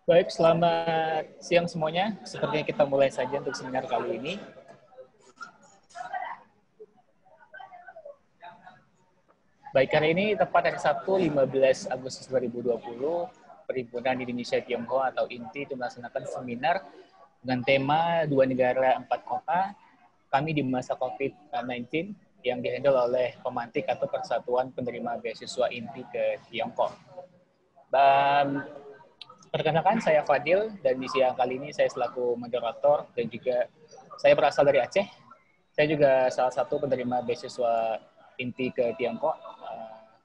Baik, selamat siang semuanya. Sepertinya kita mulai saja untuk seminar kali ini. Baik, hari ini tepat hari Sabtu 15 Agustus 2020, Perhimpunan Indonesia Tionghoa atau INTI itu melaksanakan seminar dengan tema Dua Negara Empat Kota, Kami di Masa COVID-19 yang dihandle oleh Pemantik atau Persatuan Penerima Beasiswa INTI ke Tiongkok. Dan perkenalkan, saya Fadil, dan di siang kali ini saya selaku moderator dan juga saya berasal dari Aceh. Saya juga salah satu penerima beasiswa INTI ke Tiongkok,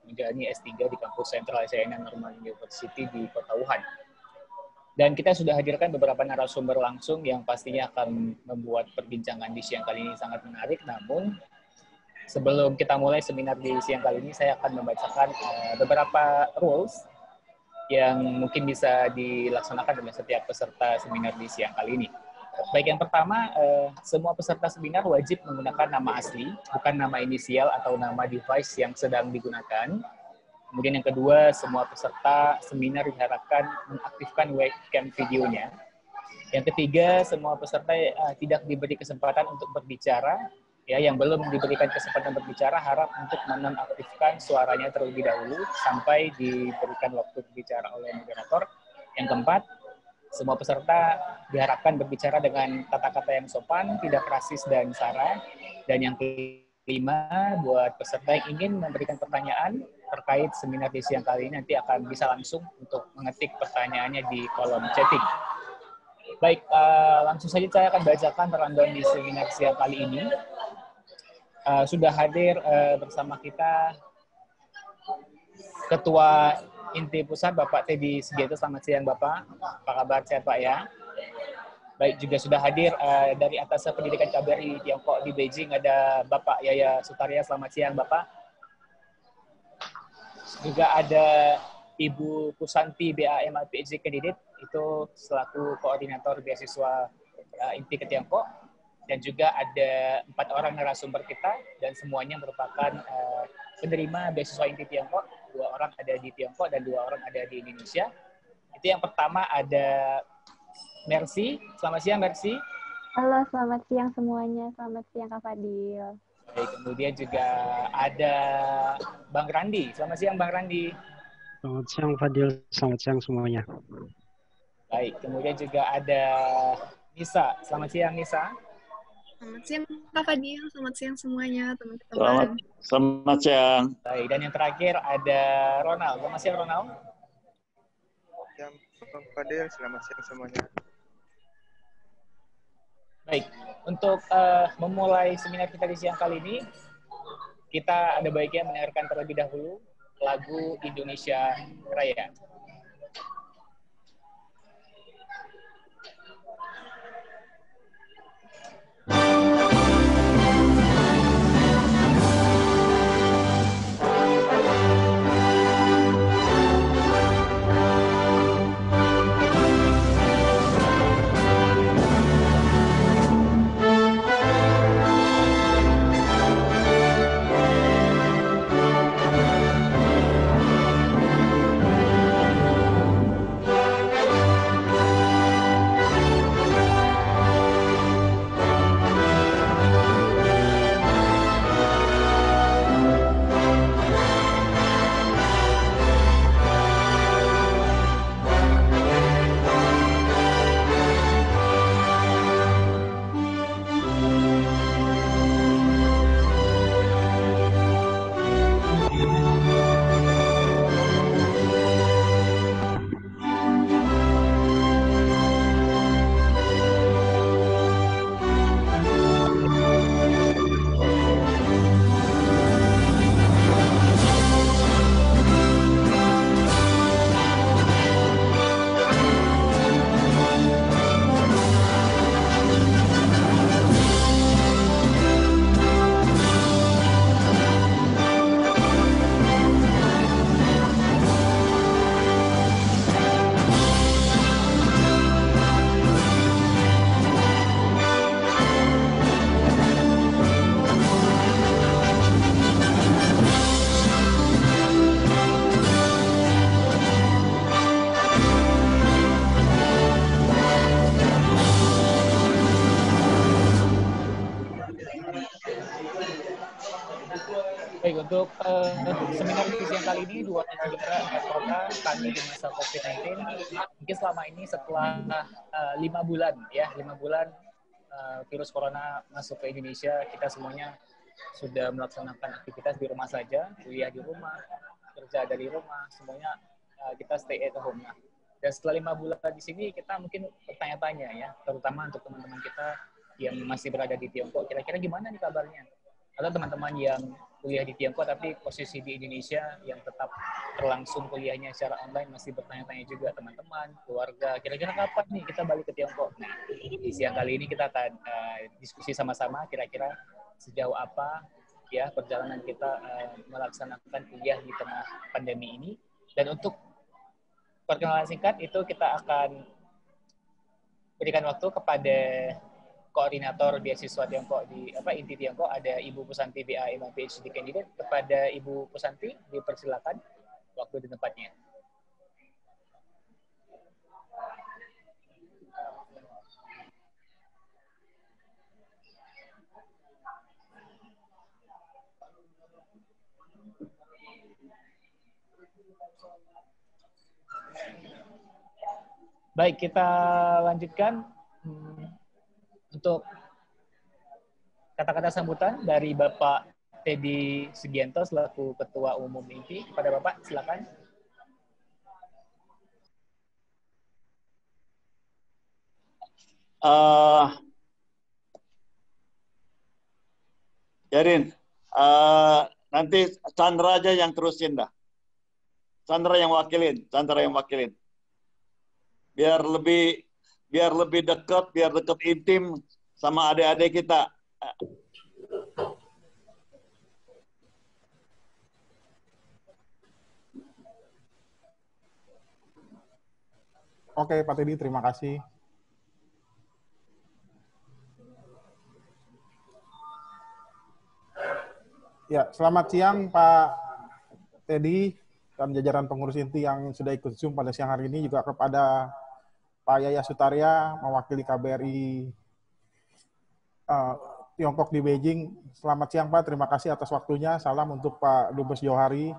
menjalani S3 di kampus Central Asiana Normal University di Kota Wuhan. Dan kita sudah hadirkan beberapa narasumber langsung yang pastinya akan membuat perbincangan di siang kali ini sangat menarik. Namun, sebelum kita mulai seminar di siang kali ini, saya akan membacakan beberapa rules yang mungkin bisa dilaksanakan oleh setiap peserta seminar di siang kali ini. Baik, yang pertama, semua peserta seminar wajib menggunakan nama asli, bukan nama inisial atau nama device yang sedang digunakan. Kemudian yang kedua, semua peserta seminar diharapkan mengaktifkan webcam videonya. Yang ketiga, semua peserta tidak diberi kesempatan untuk berbicara. Ya, yang belum diberikan kesempatan berbicara harap untuk menonaktifkan suaranya terlebih dahulu sampai diberikan waktu berbicara oleh moderator. Yang keempat, semua peserta diharapkan berbicara dengan kata-kata yang sopan, tidak rasis dan sara. Dan yang kelima, buat peserta yang ingin memberikan pertanyaan terkait seminar di siang kali ini nanti akan bisa langsung untuk mengetik pertanyaannya di kolom chatting. Baik, langsung saja saya akan bacakan rundown di seminar siang kali ini. Sudah hadir bersama kita Ketua INTI Pusat, Bapak Teddy Sugito. Selamat siang, Bapak. Apa kabar, sehat, Pak, ya? Baik, juga sudah hadir dari Atas Pendidikan KBRI Tiongkok di Beijing, ada Bapak Yaya Sutaria. Selamat siang, Bapak. Juga ada Ibu Pusanti BAM PhD Candidate, itu selaku koordinator beasiswa INTI ke Tiongkok. Dan juga ada 4 orang narasumber kita, dan semuanya merupakan penerima beasiswa INTI Tiongkok. 2 orang ada di Tiongkok dan 2 orang ada di Indonesia. Itu yang pertama ada Mercy. Selamat siang, Mercy. Halo, selamat siang semuanya. Selamat siang, Kak Fadil. Baik, kemudian juga ada Bang Randi. Selamat siang, Bang Randi. Selamat siang, Fadil. Selamat siang semuanya. Baik, kemudian juga ada Nisa. Selamat siang, Nisa. Selamat siang, Kak Fadil. Selamat siang semuanya, teman-teman. Selamat siang. Baik, dan yang terakhir ada Ronald. Selamat siang, Ronald. Siang, Bang Fadil. Selamat siang semuanya. Baik, untuk memulai seminar kita di siang kali ini, kita ada baiknya mendengarkan terlebih dahulu lagu Indonesia Raya. seminar diskusi yang kali ini 2 negara 4 kota kami di masa COVID-19. Mungkin selama ini setelah 5 bulan ya, 5 bulan virus corona masuk ke Indonesia, kita semuanya sudah melaksanakan aktivitas di rumah saja, kuliah di rumah, kerja dari rumah, semuanya kita stay at home. Nah, dan setelah 5 bulan di sini, kita mungkin bertanya-tanya ya, terutama untuk teman-teman kita yang masih berada di Tiongkok, kira-kira gimana nih kabarnya? Atau teman-teman yang kuliah di Tiongkok tapi posisi di Indonesia yang tetap berlangsung kuliahnya secara online masih bertanya-tanya juga teman-teman, keluarga, kira-kira kapan nih kita balik ke Tiongkok? Nah, di siang kali ini kita akan diskusi sama-sama kira-kira sejauh apa ya perjalanan kita melaksanakan kuliah di tengah pandemi ini. Dan untuk perkenalan singkat itu kita akan berikan waktu kepada koordinator beasiswa Tiongkok di Inti Tiongkok, ada Ibu Pusanti BA PhD Candidate. Kepada Ibu Pusanti dipersilakan waktu dan tempatnya. Baik, kita lanjutkan untuk kata-kata sambutan dari Bapak Teddy Sugianto selaku Ketua Umum INTI. Kepada Bapak, silakan. Jarin, nanti Chandra aja yang terusin dah. Chandra yang wakilin. Biar lebih dekat, biar dekat intim sama adik-adik kita. Oke, Pak Teddy, terima kasih. Ya, selamat siang Pak Teddy dan jajaran pengurus INTI yang sudah ikut Zoom pada siang hari ini, juga kepada Pak Yaya Sutarya, mewakili KBRI Tiongkok di Beijing. Selamat siang Pak, terima kasih atas waktunya. Salam untuk Pak Dubes Johari.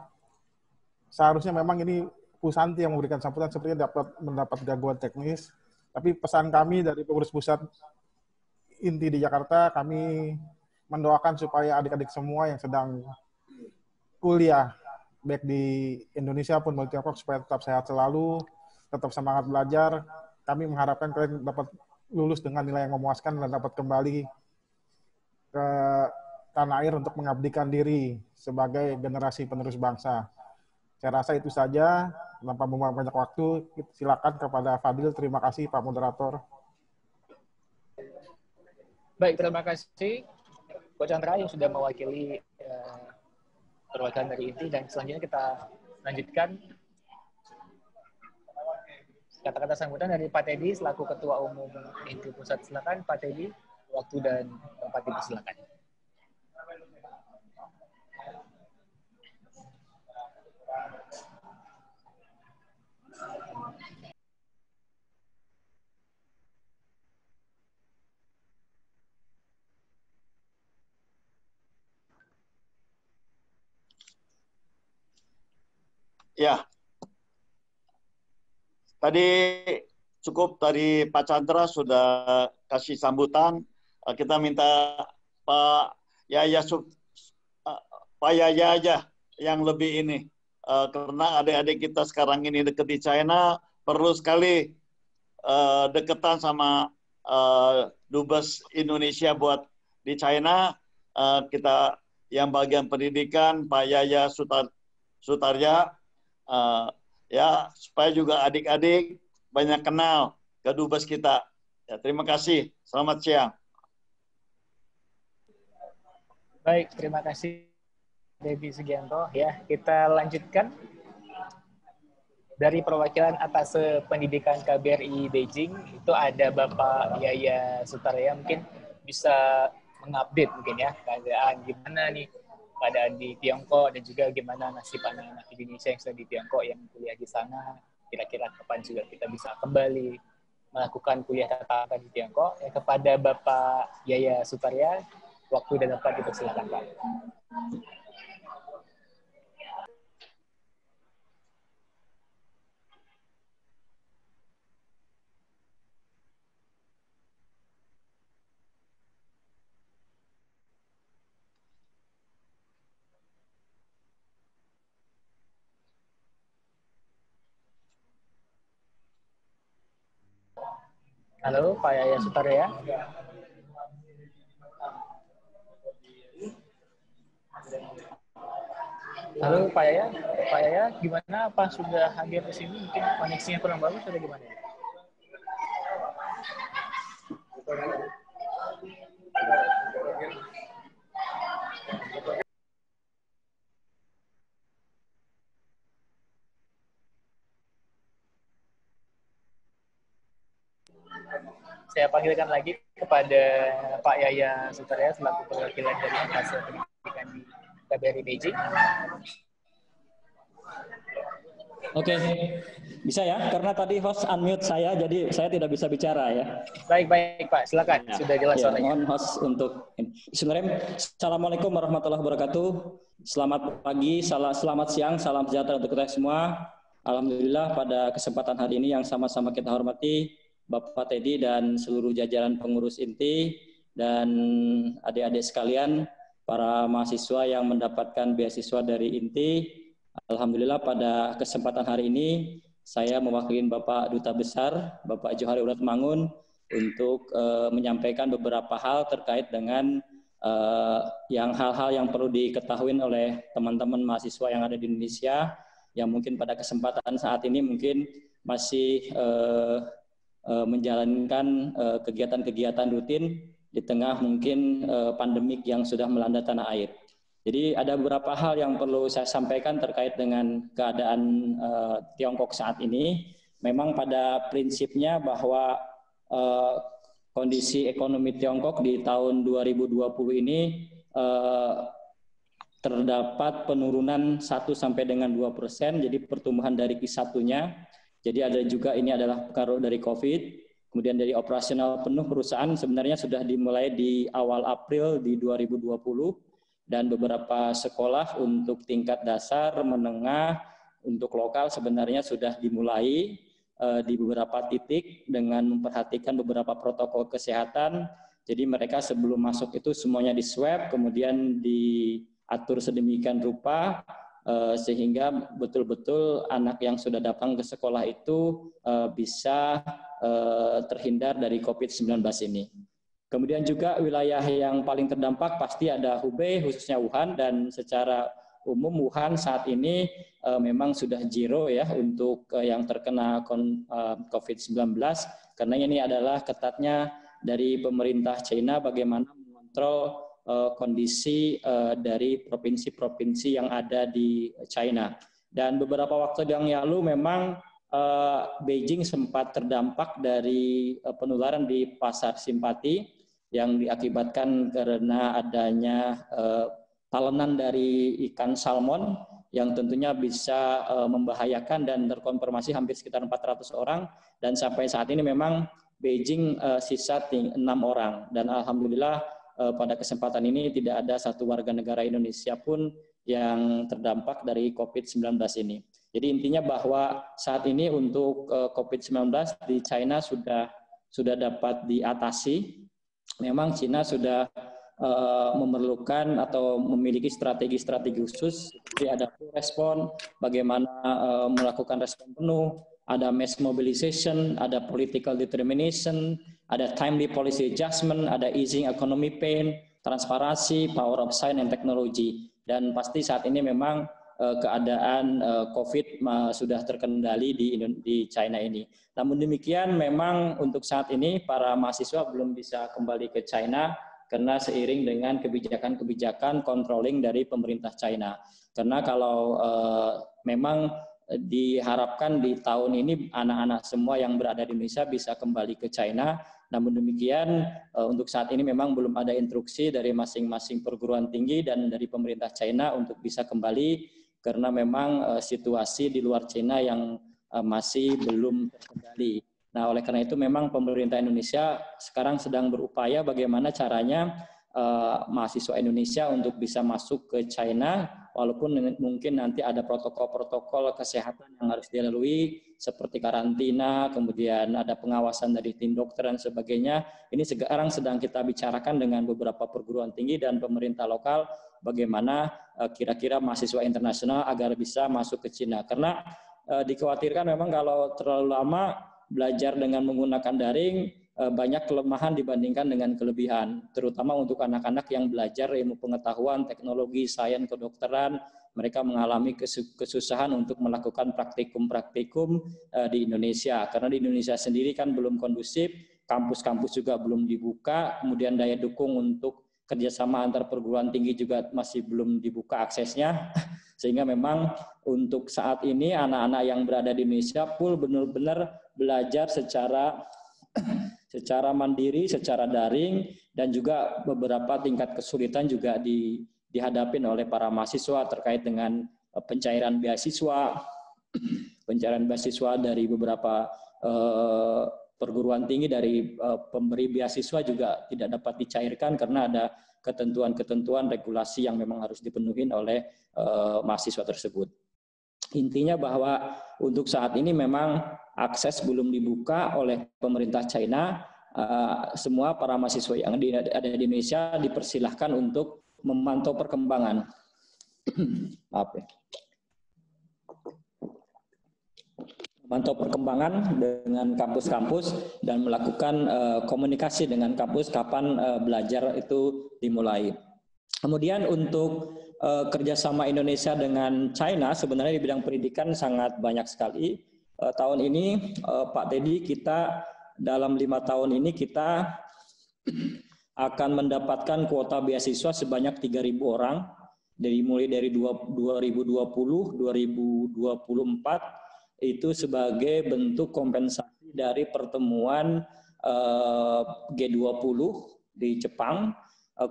Seharusnya memang ini Pusanti yang memberikan sambutan, sepertinya mendapat gangguan teknis. Tapi pesan kami dari pengurus pusat INTI di Jakarta, kami mendoakan supaya adik-adik semua yang sedang kuliah, baik di Indonesia pun di Tiongkok, supaya tetap sehat selalu, tetap semangat belajar. Kami mengharapkan kalian dapat lulus dengan nilai yang memuaskan dan dapat kembali ke tanah air untuk mengabdikan diri sebagai generasi penerus bangsa. Saya rasa itu saja, tanpa membuang banyak waktu, silakan kepada Fadil. Terima kasih Pak Moderator. Baik, terima kasih Coach Chandra yang sudah mewakili perwakilan dari INTI, dan selanjutnya kita lanjutkan kata-kata sambutan dari Pak Teddy selaku Ketua Umum INTI Pusat. Silakan Pak Teddy, waktu dan tempat dipersilakan. Ya, tadi cukup dari Pak Chandra sudah kasih sambutan. Kita minta Pak Yaya aja yang lebih ini. Karena adik-adik kita sekarang ini dekat di China, perlu sekali deketan sama Dubes Indonesia buat di China. Kita yang bagian pendidikan, Pak Yaya Sutarya, ya supaya juga adik-adik banyak kenal ke Dubes kita. Ya, terima kasih. Selamat siang. Baik, terima kasih Teddy Sugianto. Ya, kita lanjutkan dari perwakilan atas pendidikan KBRI Beijing. Itu ada Bapak Yaya Sutarya, mungkin bisa mengupdate mungkin ya keadaan gimana nih keadaan di Tiongkok, dan juga gimana nasib anak-anak Indonesia yang sedang di Tiongkok yang kuliah di sana. Kira-kira kapan juga kita bisa kembali melakukan kuliah tatap muka di Tiongkok. Ya, kepada Bapak Yaya Sutarya, waktu dan tempat dipersilakan Pak. Halo, Pak Yaya Sutarya. Halo, Pak Yaya. Pak Yaya, gimana? Apa sudah hadir di sini? Mungkin koneksinya kurang bagus atau gimana? Saya panggilkan lagi kepada Pak Yaya Sutarya selaku perwakilan dari Lembaga Pendidikan di KBRI Beijing. Oke, bisa ya? Karena tadi host unmute saya, jadi saya tidak bisa bicara ya. Baik Pak, silakan. Sudah jelas Ya, suaranya. mohon host untuk Bismillahirrahmanirrahim. Assalamualaikum warahmatullahi wabarakatuh. Selamat pagi, selamat siang, salam sejahtera untuk kita semua. Alhamdulillah pada kesempatan hari ini yang sama-sama kita hormati Bapak Teddy dan seluruh jajaran pengurus INTI dan adik-adik sekalian, para mahasiswa yang mendapatkan beasiswa dari INTI. Alhamdulillah pada kesempatan hari ini saya mewakili Bapak Duta Besar, Bapak Johari Uratmangun, untuk menyampaikan beberapa hal terkait dengan hal-hal yang perlu diketahui oleh teman-teman mahasiswa yang ada di Indonesia, yang mungkin pada kesempatan saat ini mungkin masih menjalankan kegiatan-kegiatan rutin di tengah mungkin pandemik yang sudah melanda tanah air. Jadi ada beberapa hal yang perlu saya sampaikan terkait dengan keadaan Tiongkok saat ini. Memang pada prinsipnya bahwa kondisi ekonomi Tiongkok di tahun 2020 ini terdapat penurunan 1 sampai dengan 2%, jadi pertumbuhan dari Q1-nya. Jadi ada juga ini adalah pengaruh dari COVID. Kemudian dari operasional penuh perusahaan sebenarnya sudah dimulai di awal April di 2020 dan beberapa sekolah untuk tingkat dasar, menengah, untuk lokal sebenarnya sudah dimulai di beberapa titik dengan memperhatikan beberapa protokol kesehatan. Jadi mereka sebelum masuk itu semuanya di swab, kemudian diatur sedemikian rupa sehingga betul-betul anak yang sudah datang ke sekolah itu bisa terhindar dari COVID-19 ini. Kemudian juga wilayah yang paling terdampak pasti ada Hubei, khususnya Wuhan, dan secara umum Wuhan saat ini memang sudah zero ya untuk yang terkena COVID-19, karena ini adalah ketatnya dari pemerintah China bagaimana mengontrol kondisi dari provinsi-provinsi yang ada di China. Dan beberapa waktu yang lalu memang Beijing sempat terdampak dari penularan di pasar simpati yang diakibatkan karena adanya talenan dari ikan salmon yang tentunya bisa membahayakan dan terkonfirmasi hampir sekitar 400 orang, dan sampai saat ini memang Beijing sisa 6 orang, dan alhamdulillah pada kesempatan ini tidak ada satu warga negara Indonesia pun yang terdampak dari COVID-19 ini. Jadi intinya bahwa saat ini untuk COVID-19 di China sudah dapat diatasi. Memang China sudah memerlukan atau memiliki strategi-strategi khusus, seperti ada full respon, bagaimana melakukan respon penuh, ada mass mobilization, ada political determination, ada timely policy adjustment, ada easing economy pain, transparansi, power of science and technology. Dan pasti saat ini memang keadaan COVID sudah terkendali di China ini. Namun demikian memang untuk saat ini para mahasiswa belum bisa kembali ke China karena seiring dengan kebijakan-kebijakan controlling dari pemerintah China. Karena kalau memang diharapkan di tahun ini anak-anak semua yang berada di Indonesia bisa kembali ke China. Namun demikian untuk saat ini memang belum ada instruksi dari masing-masing perguruan tinggi dan dari pemerintah China untuk bisa kembali karena memang situasi di luar China yang masih belum terkendali. Nah, oleh karena itu memang pemerintah Indonesia sekarang sedang berupaya bagaimana caranya mahasiswa Indonesia untuk bisa masuk ke China, walaupun mungkin nanti ada protokol-protokol kesehatan yang harus dilalui, seperti karantina, kemudian ada pengawasan dari tim dokter dan sebagainya. Ini sekarang sedang kita bicarakan dengan beberapa perguruan tinggi dan pemerintah lokal, bagaimana kira-kira mahasiswa internasional agar bisa masuk ke China. Karena dikhawatirkan memang kalau terlalu lama belajar dengan menggunakan daring, banyak kelemahan dibandingkan dengan kelebihan, terutama untuk anak-anak yang belajar ilmu pengetahuan, teknologi, sains, kedokteran. Mereka mengalami kesusahan untuk melakukan praktikum-praktikum di Indonesia. Karena di Indonesia sendiri kan belum kondusif, kampus-kampus juga belum dibuka, kemudian daya dukung untuk kerjasama antar perguruan tinggi juga masih belum dibuka aksesnya. Sehingga memang untuk saat ini anak-anak yang berada di Indonesia full benar-benar belajar secara mandiri, secara daring, dan juga beberapa tingkat kesulitan juga dihadapin oleh para mahasiswa terkait dengan pencairan beasiswa dari beberapa perguruan tinggi, dari pemberi beasiswa juga tidak dapat dicairkan karena ada ketentuan-ketentuan regulasi yang memang harus dipenuhi oleh mahasiswa tersebut. Intinya bahwa untuk saat ini memang akses belum dibuka oleh pemerintah China. Semua para mahasiswa yang ada di Indonesia dipersilahkan untuk memantau perkembangan. Maaf ya. Memantau perkembangan dengan kampus-kampus dan melakukan komunikasi dengan kampus kapan belajar itu dimulai. Kemudian untuk kerjasama Indonesia dengan China sebenarnya di bidang pendidikan sangat banyak sekali. Tahun ini Pak Teddy, kita dalam 5 tahun ini kita akan mendapatkan kuota beasiswa sebanyak 3.000 orang, mulai dari 2020, 2024, itu sebagai bentuk kompensasi dari pertemuan G20 di Jepang,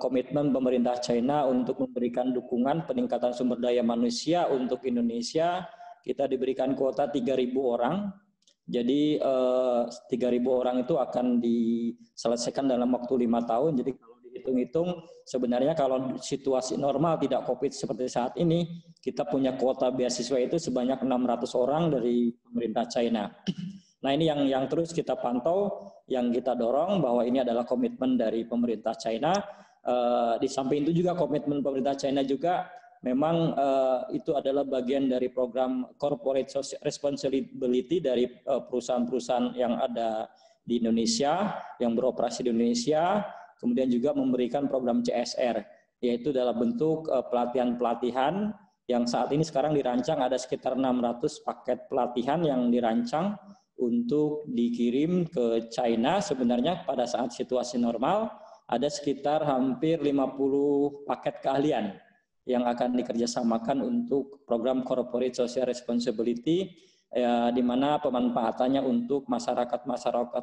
komitmen pemerintah China untuk memberikan dukungan peningkatan sumber daya manusia untuk Indonesia. Kita diberikan kuota 3.000 orang. Jadi 3.000 orang itu akan diselesaikan dalam waktu 5 tahun. Jadi kalau dihitung-hitung, sebenarnya kalau situasi normal tidak COVID seperti saat ini, kita punya kuota beasiswa itu sebanyak 600 orang dari pemerintah China. Nah ini yang terus kita pantau, yang kita dorong bahwa ini adalah komitmen dari pemerintah China. Di samping itu juga komitmen pemerintah China juga memang itu adalah bagian dari program corporate responsibility dari perusahaan-perusahaan yang ada di Indonesia, yang beroperasi di Indonesia, kemudian juga memberikan program CSR, yaitu dalam bentuk pelatihan-pelatihan yang saat ini sekarang dirancang ada sekitar 600 paket pelatihan yang dirancang untuk dikirim ke China. Sebenarnya pada saat situasi normal ada sekitar hampir 50 paket keahlian yang akan dikerjasamakan untuk program Corporate Social Responsibility, di mana pemanfaatannya untuk masyarakat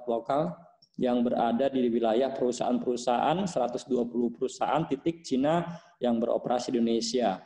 lokal yang berada di wilayah perusahaan-perusahaan, 120 perusahaan titik Cina yang beroperasi di Indonesia.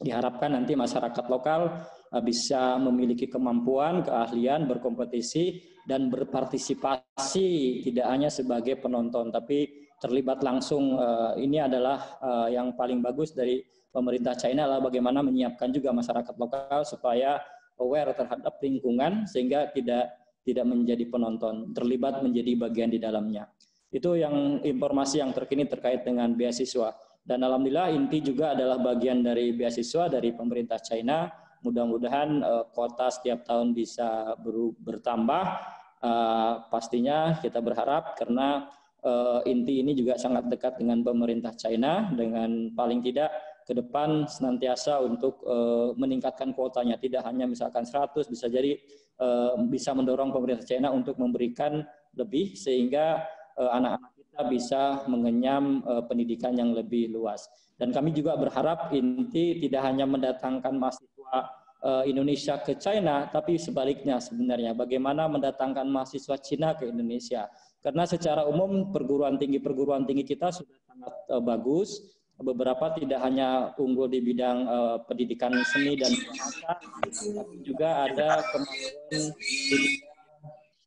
Diharapkan nanti masyarakat lokal bisa memiliki kemampuan, keahlian, berkompetisi, dan berpartisipasi, tidak hanya sebagai penonton, tapi terlibat langsung. Ini adalah yang paling bagus dari pemerintah China adalah bagaimana menyiapkan juga masyarakat lokal supaya aware terhadap lingkungan sehingga tidak menjadi penonton, terlibat menjadi bagian di dalamnya. Itu yang informasi yang terkini terkait dengan beasiswa. Dan alhamdulillah INTI juga adalah bagian dari beasiswa dari pemerintah China. Mudah-mudahan kuota setiap tahun bisa bertambah. Pastinya kita berharap karena INTI ini juga sangat dekat dengan pemerintah China, dengan paling tidak ke depan senantiasa untuk meningkatkan kuotanya, tidak hanya misalkan 100, bisa jadi bisa mendorong pemerintah China untuk memberikan lebih sehingga anak-anak kita bisa mengenyam pendidikan yang lebih luas. Dan kami juga berharap INTI tidak hanya mendatangkan mahasiswa Indonesia ke China, tapi sebaliknya sebenarnya bagaimana mendatangkan mahasiswa Cina ke Indonesia. Karena secara umum perguruan tinggi kita sudah sangat bagus. Beberapa tidak hanya unggul di bidang pendidikan seni dan bahasa, tapi juga ada kemampuan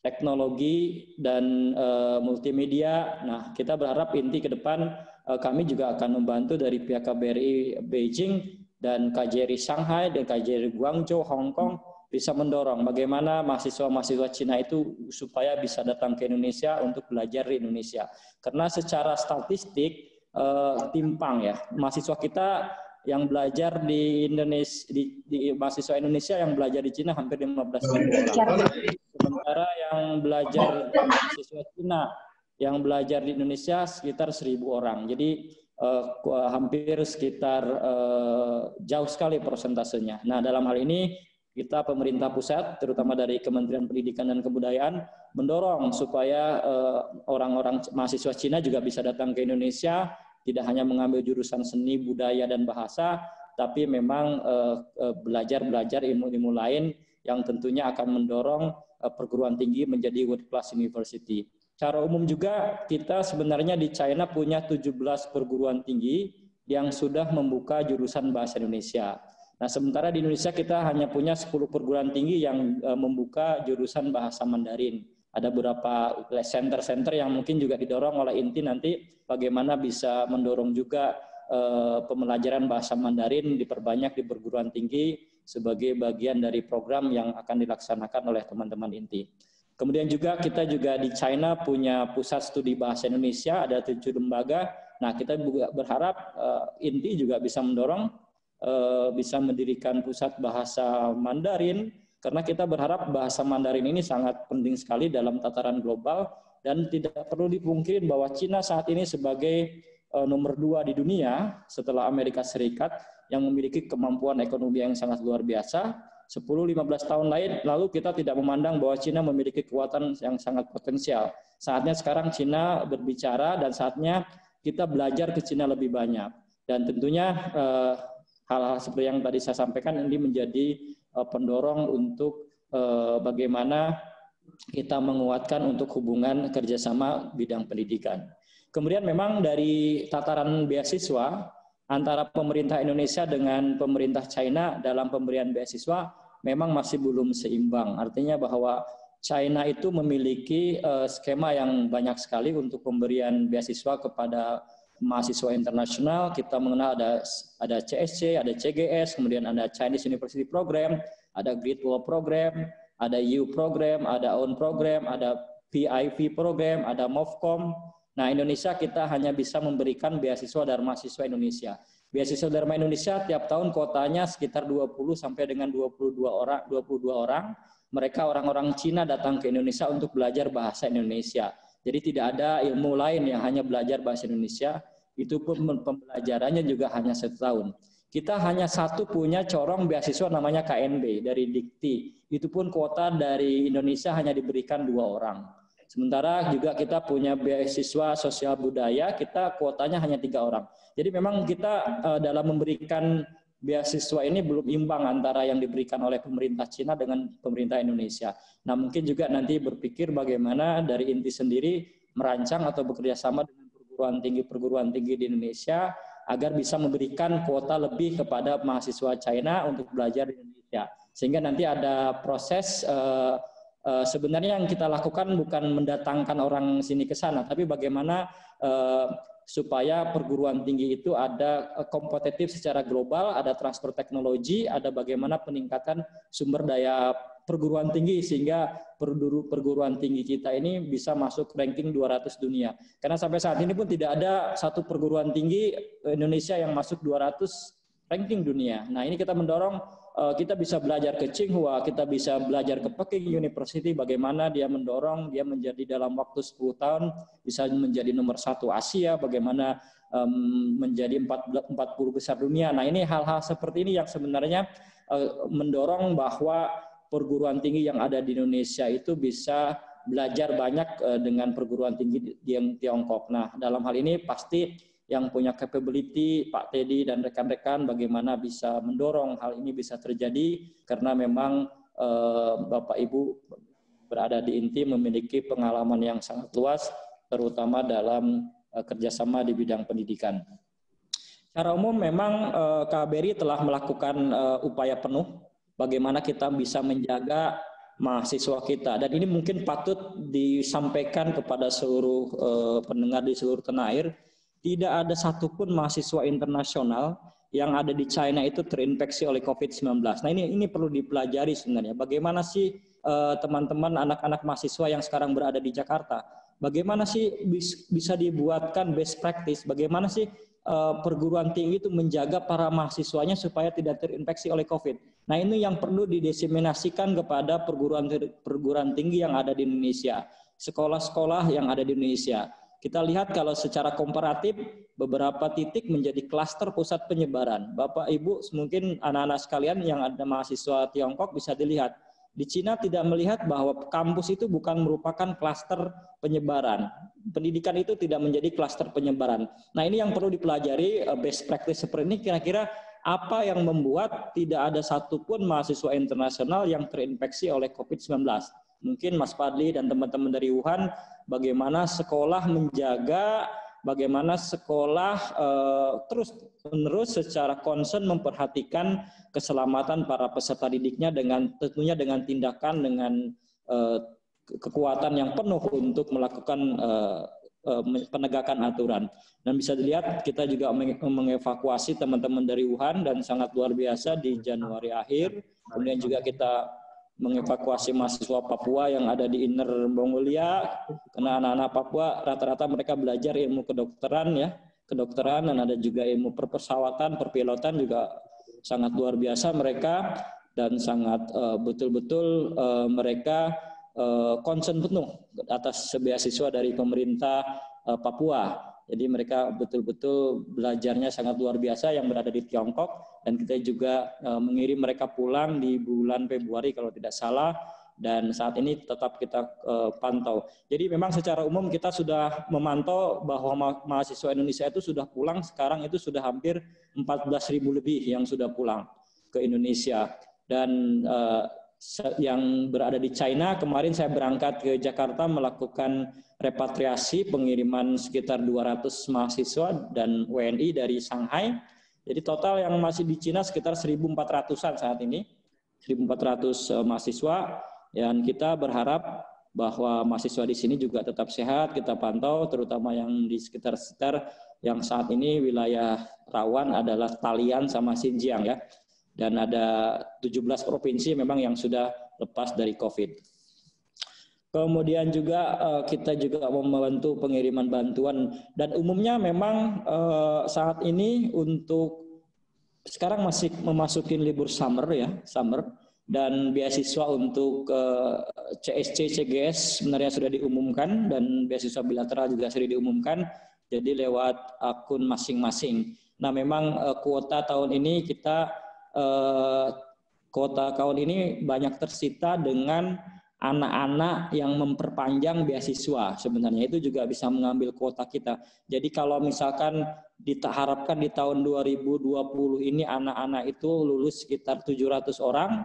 teknologi dan multimedia. Nah, kita berharap INTI ke depan kami juga akan membantu dari pihak KBRI Beijing dan KJRI Shanghai dan KJRI Guangzhou, Hong Kong bisa mendorong bagaimana mahasiswa-mahasiswa Cina itu supaya bisa datang ke Indonesia untuk belajar di Indonesia. Karena secara statistik timpang ya, mahasiswa kita yang belajar di Indonesia, di mahasiswa Indonesia yang belajar di Cina hampir 15.000 orang. Sementara yang belajar mahasiswa Cina yang belajar di Indonesia sekitar 1.000 orang. Jadi hampir sekitar jauh sekali persentasenya. Nah, dalam hal ini kita pemerintah pusat, terutama dari Kementerian Pendidikan dan Kebudayaan, mendorong supaya orang-orang mahasiswa Cina juga bisa datang ke Indonesia, tidak hanya mengambil jurusan seni, budaya, dan bahasa, tapi memang belajar ilmu-ilmu lain yang tentunya akan mendorong perguruan tinggi menjadi world class university. Secara umum juga kita sebenarnya di China punya 17 perguruan tinggi yang sudah membuka jurusan bahasa Indonesia. Nah, sementara di Indonesia kita hanya punya 10 perguruan tinggi yang membuka jurusan bahasa Mandarin. Ada beberapa center-center yang mungkin juga didorong oleh INTI nanti bagaimana bisa mendorong juga pembelajaran bahasa Mandarin diperbanyak di perguruan tinggi sebagai bagian dari program yang akan dilaksanakan oleh teman-teman INTI. Kemudian juga kita juga di China punya pusat studi bahasa Indonesia, ada 7 lembaga. Nah, kita juga berharap INTI juga bisa mendorong, bisa mendirikan pusat bahasa Mandarin, karena kita berharap bahasa Mandarin ini sangat penting sekali dalam tataran global, dan tidak perlu dipungkiri bahwa Cina saat ini sebagai nomor 2 di dunia setelah Amerika Serikat yang memiliki kemampuan ekonomi yang sangat luar biasa. 10-15 tahun lalu kita tidak memandang bahwa Cina memiliki kekuatan yang sangat potensial. Saatnya sekarang Cina berbicara dan saatnya kita belajar ke Cina lebih banyak. Dan tentunya hal-hal seperti yang tadi saya sampaikan ini menjadi pendorong untuk bagaimana kita menguatkan untuk hubungan kerjasama bidang pendidikan. Kemudian memang dari tataran beasiswa, antara pemerintah Indonesia dengan pemerintah China dalam pemberian beasiswa memang masih belum seimbang. Artinya bahwa China itu memiliki skema yang banyak sekali untuk pemberian beasiswa kepada mahasiswa internasional. Kita mengenal ada CSC, ada CGS, kemudian ada Chinese University Program, ada Great Wall Program, ada U Program, ada OWN Program, ada PIV Program, ada MOVCOM. Nah, Indonesia kita hanya bisa memberikan beasiswa Dharma Siswa Indonesia. Beasiswa Dharma Indonesia tiap tahun kuotanya sekitar 20 sampai dengan 22 orang. Mereka orang-orang Cina datang ke Indonesia untuk belajar bahasa Indonesia. Jadi tidak ada ilmu lain yang hanya belajar bahasa Indonesia. Itu pun pembelajarannya juga hanya 1 tahun. Kita hanya punya corong beasiswa namanya KNB dari Dikti. Itu pun kuota dari Indonesia hanya diberikan 2 orang. Sementara juga kita punya beasiswa sosial budaya, kita kuotanya hanya 3 orang. Jadi memang kita dalam memberikan beasiswa ini belum imbang antara yang diberikan oleh pemerintah Cina dengan pemerintah Indonesia. Nah, mungkin juga nanti berpikir bagaimana dari INTI sendiri merancang atau bekerja sama dengan perguruan tinggi di Indonesia agar bisa memberikan kuota lebih kepada mahasiswa China untuk belajar di Indonesia. Sehingga nanti ada proses sebenarnya yang kita lakukan bukan mendatangkan orang sini ke sana, tapi bagaimana supaya perguruan tinggi itu ada kompetitif secara global, ada transfer teknologi, ada bagaimana peningkatan sumber daya perguruan tinggi sehingga perguruan tinggi kita ini bisa masuk ranking 200 dunia. Karena sampai saat ini pun tidak ada satu perguruan tinggi Indonesia yang masuk 200 ranking dunia. Nah, ini kita mendorong kita bisa belajar ke Tsinghua, kita bisa belajar ke Peking University, bagaimana dia mendorong, dia menjadi dalam waktu 10 tahun bisa menjadi nomor 1 Asia, bagaimana menjadi 40 besar dunia. Nah, ini hal-hal seperti ini yang sebenarnya mendorong bahwa perguruan tinggi yang ada di Indonesia itu bisa belajar banyak dengan perguruan tinggi di Tiongkok. Nah, dalam hal ini pasti yang punya capability, Pak Teddy dan rekan-rekan bagaimana bisa mendorong hal ini bisa terjadi, karena memang Bapak Ibu berada di INTI memiliki pengalaman yang sangat luas, terutama dalam kerjasama di bidang pendidikan. Secara umum memang KBRI telah melakukan upaya penuh bagaimana kita bisa menjaga mahasiswa kita, dan ini mungkin patut disampaikan kepada seluruh pendengar di seluruh tanah air. Tidak ada satupun mahasiswa internasional yang ada di China itu terinfeksi oleh COVID-19. Nah, ini perlu dipelajari sebenarnya. Bagaimana sih teman-teman anak-anak mahasiswa yang sekarang berada di Jakarta, bagaimana sih bisa dibuatkan best practice, bagaimana sih perguruan tinggi itu menjaga para mahasiswanya supaya tidak terinfeksi oleh COVID. Nah, ini yang perlu didiseminasikan kepada perguruan tinggi yang ada di Indonesia, sekolah-sekolah yang ada di Indonesia. Kita lihat kalau secara komparatif beberapa titik menjadi klaster pusat penyebaran. Bapak Ibu mungkin anak-anak sekalian yang ada mahasiswa Tiongkok bisa dilihat. Di Cina tidak melihat bahwa kampus itu bukan merupakan klaster penyebaran. Pendidikan itu tidak menjadi klaster penyebaran. Nah, ini yang perlu dipelajari, best practice seperti ini, kira-kira apa yang membuat tidak ada satupun mahasiswa internasional yang terinfeksi oleh COVID-19. Mungkin Mas Fadli dan teman-teman dari Wuhan, bagaimana sekolah menjaga, bagaimana sekolah terus-menerus secara concern memperhatikan keselamatan para peserta didiknya dengan tentunya dengan tindakan dengan kekuatan yang penuh untuk melakukan penegakan aturan. Dan bisa dilihat kita juga mengevakuasi teman-teman dari Wuhan dan sangat luar biasa di Januari akhir. Kemudian juga kita mengevakuasi mahasiswa Papua yang ada di Inner Mongolia, karena anak-anak Papua rata-rata mereka belajar ilmu kedokteran ya, kedokteran, dan ada juga ilmu perpesawatan, perpilotan juga sangat luar biasa mereka, dan sangat betul-betul mereka concern penuh atas beasiswa dari pemerintah Papua. Jadi mereka betul-betul belajarnya sangat luar biasa yang berada di Tiongkok, dan kita juga mengirim mereka pulang di bulan Februari kalau tidak salah, dan saat ini tetap kita pantau. Jadi memang secara umum kita sudah memantau bahwa mahasiswa Indonesia itu sudah pulang, sekarang itu sudah hampir 14.000 lebih yang sudah pulang ke Indonesia. Dan yang berada di China, kemarin saya berangkat ke Jakarta melakukan repatriasi pengiriman sekitar 200 mahasiswa dan WNI dari Shanghai. Jadi total yang masih di Cina sekitar 1.400-an saat ini, 1.400 mahasiswa, dan kita berharap bahwa mahasiswa di sini juga tetap sehat, kita pantau, terutama yang di sekitar-sekitar yang saat ini wilayah rawan adalah Talian sama Xinjiang ya. Dan ada 17 provinsi memang yang sudah lepas dari COVID. Kemudian juga kita juga membantu pengiriman bantuan, dan umumnya memang saat ini untuk sekarang masih memasuki libur summer ya, dan beasiswa untuk CSC, CGS sebenarnya sudah diumumkan, dan beasiswa bilateral juga sudah diumumkan, jadi lewat akun masing-masing. Nah, memang kuota tahun ini banyak tersita dengan anak-anak yang memperpanjang beasiswa. Sebenarnya itu juga bisa mengambil kuota kita. Jadi kalau misalkan diharapkan di tahun 2020 ini anak-anak itu lulus sekitar 700 orang,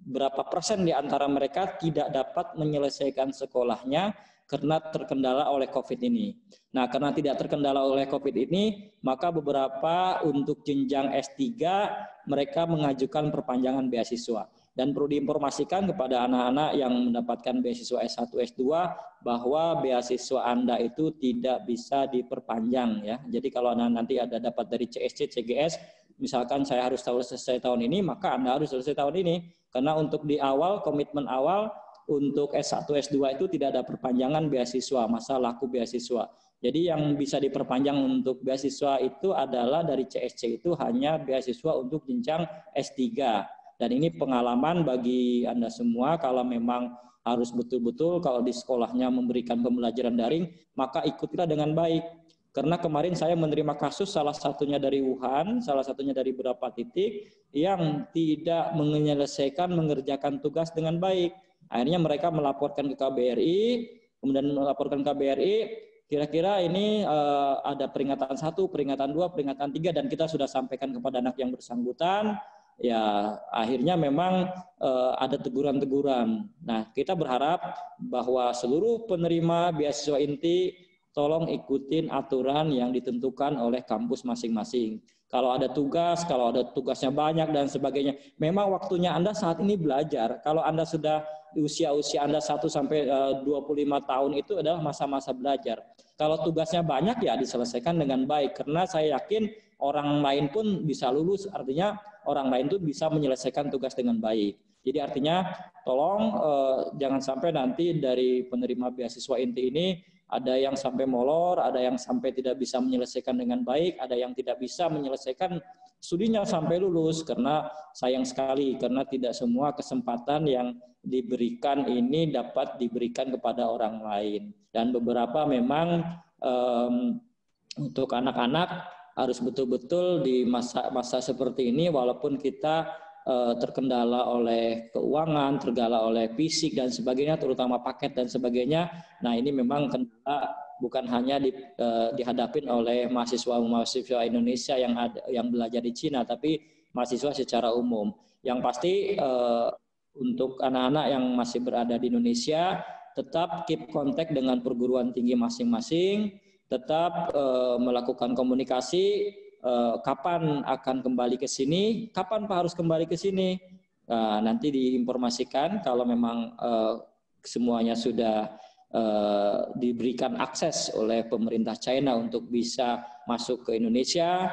berapa persen di antara mereka tidak dapat menyelesaikan sekolahnya karena terkendala oleh COVID ini. Nah, karena tidak terkendala oleh COVID ini, maka beberapa untuk jenjang S3 mereka mengajukan perpanjangan beasiswa. Dan perlu diinformasikan kepada anak-anak yang mendapatkan beasiswa S1, S2 bahwa beasiswa Anda itu tidak bisa diperpanjang ya. Jadi kalau Anda nanti ada dapat dari CSC, CGS, misalkan saya harus selesai tahun ini, maka Anda harus selesai tahun ini. Karena untuk di awal, komitmen awal untuk S1, S2 itu tidak ada perpanjangan beasiswa, masa laku beasiswa. Jadi yang bisa diperpanjang untuk beasiswa itu adalah dari CSC itu hanya beasiswa untuk jenjang S3. Dan ini pengalaman bagi Anda semua, kalau memang harus betul-betul kalau di sekolahnya memberikan pembelajaran daring, maka ikutilah dengan baik. Karena kemarin saya menerima kasus salah satunya dari Wuhan, salah satunya dari beberapa titik yang tidak menyelesaikan mengerjakan tugas dengan baik. Akhirnya mereka melaporkan ke KBRI, kemudian melaporkan KBRI, kira-kira ini ada peringatan 1, peringatan 2, peringatan 3, dan kita sudah sampaikan kepada anak yang bersangkutan. Ya, akhirnya memang ada teguran-teguran. Nah, kita berharap bahwa seluruh penerima beasiswa inti tolong ikutin aturan yang ditentukan oleh kampus masing-masing. Kalau ada tugas, kalau ada tugasnya banyak dan sebagainya, memang waktunya Anda saat ini belajar. Kalau Anda sudah di usia Anda 1 sampai 25 tahun itu adalah masa-masa belajar. Kalau tugasnya banyak ya diselesaikan dengan baik, karena saya yakin orang lain pun bisa lulus, artinya orang lain tuh bisa menyelesaikan tugas dengan baik. Jadi artinya tolong jangan sampai nanti dari penerima beasiswa inti ini Ada yang sampai molor, ada yang sampai tidak bisa menyelesaikan dengan baik, ada yang tidak bisa menyelesaikan studinya sampai lulus, karena sayang sekali, karena tidak semua kesempatan yang diberikan ini dapat diberikan kepada orang lain. Dan beberapa memang untuk anak-anak harus betul-betul di masa seperti ini, walaupun kita terkendala oleh keuangan, terkendala oleh fisik dan sebagainya, terutama paket dan sebagainya. Nah, ini memang kendala bukan hanya dihadapin oleh mahasiswa Indonesia yang belajar di Cina, tapi mahasiswa secara umum. Yang pasti untuk anak-anak yang masih berada di Indonesia, tetap keep kontak dengan perguruan tinggi masing-masing, tetap melakukan komunikasi. Kapan akan kembali ke sini, kapan Pak harus kembali ke sini. Nanti diinformasikan kalau memang semuanya sudah diberikan akses oleh pemerintah China untuk bisa masuk ke Indonesia,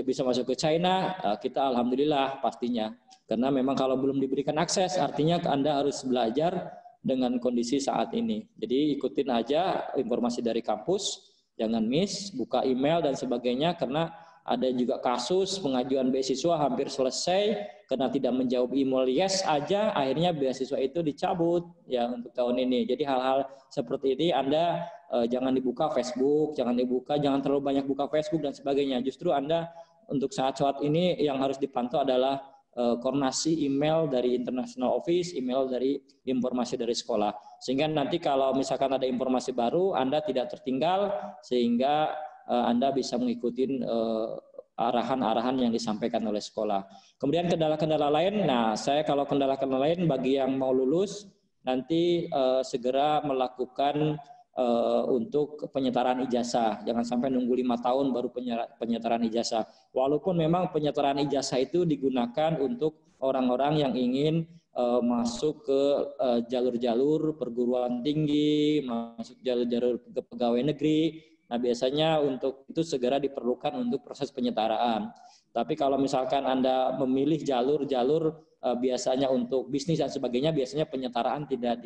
bisa masuk ke China, kita alhamdulillah pastinya. Karena memang kalau belum diberikan akses, artinya Anda harus belajar dengan kondisi saat ini. Jadi ikutin aja informasi dari kampus, jangan miss, buka email dan sebagainya, karena ada juga kasus pengajuan beasiswa hampir selesai karena tidak menjawab email yes aja, akhirnya beasiswa itu dicabut ya untuk tahun ini. Jadi hal-hal seperti ini Anda jangan dibuka Facebook, jangan terlalu banyak buka Facebook dan sebagainya. Justru Anda untuk saat-saat ini yang harus dipantau adalah koordinasi email dari International Office, email dari informasi dari sekolah. Sehingga nanti kalau misalkan ada informasi baru, Anda tidak tertinggal, sehingga Anda bisa mengikuti arahan-arahan yang disampaikan oleh sekolah. Kemudian kendala-kendala lain, nah saya kalau kendala-kendala lain bagi yang mau lulus, nanti segera melakukan untuk penyetaraan ijazah. Jangan sampai nunggu 5 tahun baru penyetaraan ijazah. Walaupun memang penyetaraan ijazah itu digunakan untuk orang-orang yang ingin masuk ke jalur-jalur perguruan tinggi, masuk jalur-jalur ke pegawai negeri. Nah, biasanya untuk itu segera diperlukan untuk proses penyetaraan. Tapi kalau misalkan Anda memilih jalur-jalur biasanya untuk bisnis dan sebagainya, biasanya penyetaraan tidak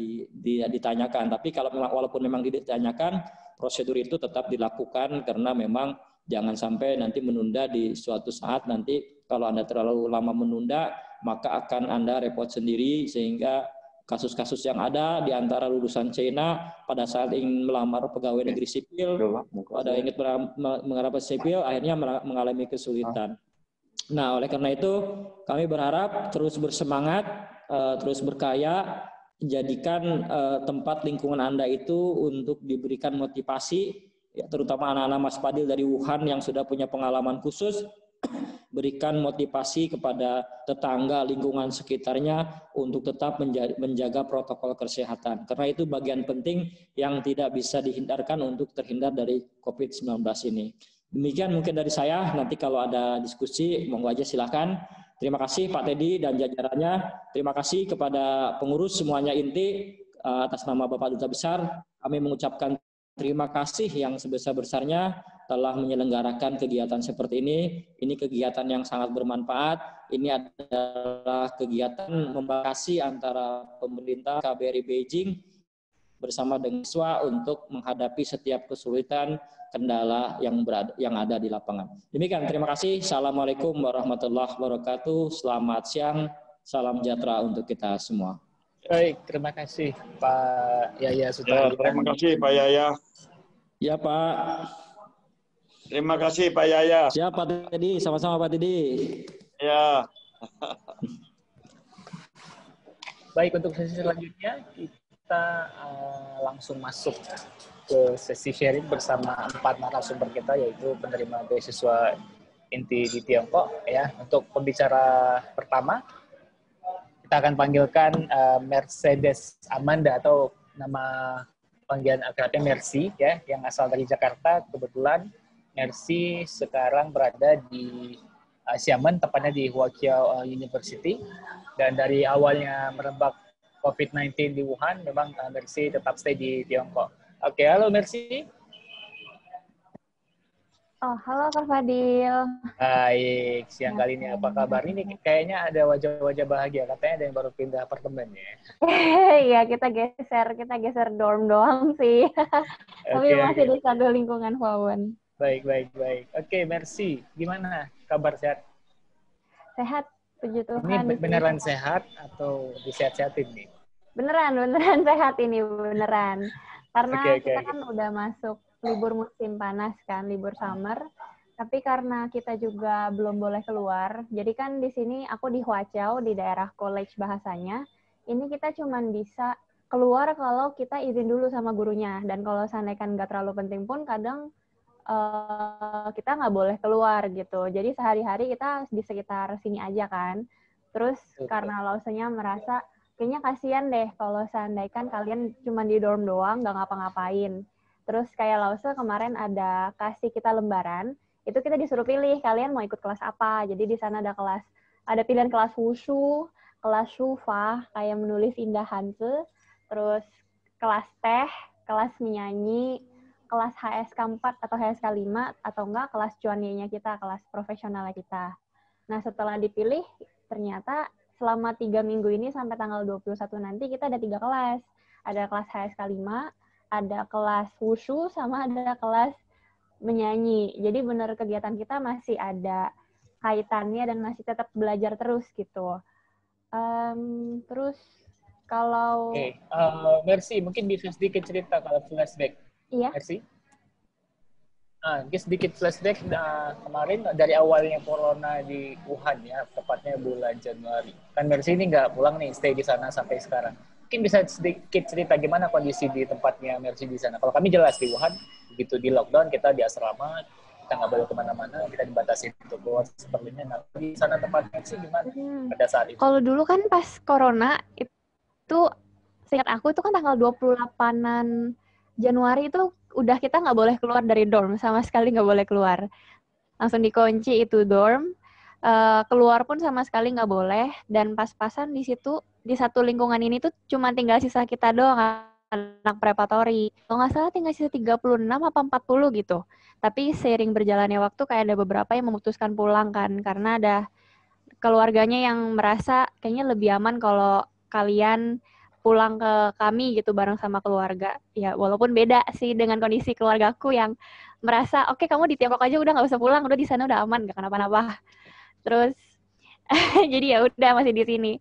ditanyakan. Tapi kalau walaupun memang ditanyakan, prosedur itu tetap dilakukan karena memang jangan sampai nanti menunda di suatu saat nanti kalau Anda terlalu lama menunda, maka akan Anda repot sendiri sehingga kasus-kasus yang ada di antara lulusan China pada saat ingin melamar pegawai negeri sipil, pada ingin menghadapi sipil, akhirnya mengalami kesulitan. Nah, oleh karena itu kami berharap terus bersemangat, terus berkarya, jadikan tempat lingkungan Anda itu untuk diberikan motivasi, ya, terutama anak-anak Mas Fadil dari Wuhan yang sudah punya pengalaman khusus, berikan motivasi kepada tetangga lingkungan sekitarnya untuk tetap menjaga protokol kesehatan. Karena itu bagian penting yang tidak bisa dihindarkan untuk terhindar dari COVID-19 ini. Demikian mungkin dari saya, nanti kalau ada diskusi, monggo aja silakan. Terima kasih Pak Teddy dan jajarannya. Terima kasih kepada pengurus semuanya inti, atas nama Bapak Duta Besar, kami mengucapkan terima kasih yang sebesar-besarnya telah menyelenggarakan kegiatan seperti ini. Ini kegiatan yang sangat bermanfaat. Ini adalah kegiatan membahasi antara pemerintah KBRI Beijing bersama dengan siswa untuk menghadapi setiap kesulitan kendala yang ada di lapangan. Demikian, terima kasih. Assalamualaikum warahmatullahi wabarakatuh. Selamat siang, salam sejahtera untuk kita semua. Baik, terima kasih Pak Yaya Sutarjo. Ya, terima kasih Pak Yaya. Ya Pak. Terima kasih Pak Yaya. Siap Pak Teddy, sama-sama Pak Teddy. Ya. Baik, untuk sesi selanjutnya kita langsung masuk ke sesi sharing bersama 4 narasumber kita, yaitu penerima beasiswa inti di Tiongkok. Ya, untuk pembicara pertama kita akan panggilkan Mercedes Amanda atau nama panggilan akrabnya Mercy, ya, yang asal dari Jakarta. Kebetulan Mercy sekarang berada di Xiamen, tepatnya di Huaqiao University. Dan dari awalnya merebak COVID-19 di Wuhan, memang Mercy tetap stay di Tiongkok. Oke, halo Mercy. Oh, halo Kak Fadil. Baik, siang kali ini apa kabar? Ini kayaknya ada wajah-wajah bahagia. Katanya ada yang baru pindah apartemen ya. Iya, kita geser dorm doang sih. Tapi Oke, masih oke. di satu lingkungan Wawan. Baik, baik, baik. Oke, Mercy. Gimana kabar sehat? Sehat, puji Ini Tuhan. Di sini beneran sehat. sehat atau disehat-sehatin nih? Beneran sehat ini, beneran. Karena Oke, oke, kita oke. kan udah masuk libur musim panas kan, libur summer. Tapi karena kita juga belum boleh keluar, jadi kan di sini aku di Huachao, di daerah college bahasanya, ini kita cuman bisa keluar kalau kita izin dulu sama gurunya. Dan kalau seandainya kan nggak terlalu penting pun, kadang kita nggak boleh keluar gitu. Jadi sehari-hari kita di sekitar sini aja kan. Terus karena Lausenya merasa kayaknya kasihan deh kalau seandainya kan kalian cuma di dorm doang, nggak ngapa-ngapain. Terus kayak Lause kemarin ada kasih kita lembaran, itu kita disuruh pilih kalian mau ikut kelas apa. Jadi di sana ada pilihan kelas wushu, kelas shufa, kayak menulis indah hanse, terus kelas teh, kelas menyanyi, kelas HSK 4 atau HSK 5, atau enggak kelas cuannya kita, kelas profesionalnya kita. Nah, setelah dipilih, ternyata selama 3 minggu ini sampai tanggal 21 nanti kita ada 3 kelas. Ada kelas HSK 5, ada kelas wushu, sama ada kelas menyanyi. Jadi benar kegiatan kita masih ada kaitannya dan masih tetap belajar terus gitu. Terus kalau... Oke, Mercy, mungkin bisa sedikit cerita kalau flashback. Iya. Mercy? Mungkin sedikit flashback kemarin dari awalnya corona di Wuhan ya, tepatnya bulan Januari. Kan Mercy ini nggak pulang nih, stay di sana sampai sekarang. Mungkin bisa sedikit cerita gimana kondisi di tempatnya Mercy di sana. Kalau kami jelas di Wuhan, begitu di lockdown, kita di asrama, kita nggak boleh kemana-mana, kita dibatasi untuk keluar sepertinya. Nah, di sana tempat Mercy gimana pada saat itu? Kalau dulu kan pas corona, itu seingat aku itu kan tanggal 28-an Januari itu udah kita nggak boleh keluar dari dorm, sama sekali nggak boleh keluar. Langsung dikunci itu dorm, keluar pun sama sekali nggak boleh, dan pas-pasan di situ, di satu lingkungan ini tuh cuma tinggal sisa kita doang, anak preparatory. Kalau nggak salah tinggal sisa 36 apa 40 gitu. Tapi seiring berjalannya waktu kayak ada beberapa yang memutuskan pulang kan, karena ada keluarganya yang merasa kayaknya lebih aman kalau kalian pulang ke kami gitu bareng sama keluarga. Ya walaupun beda sih dengan kondisi keluargaku yang merasa oke, kamu di Tiongkok aja udah nggak usah pulang, udah di sana udah aman, nggak kenapa-napa. Terus jadi ya udah masih di sini.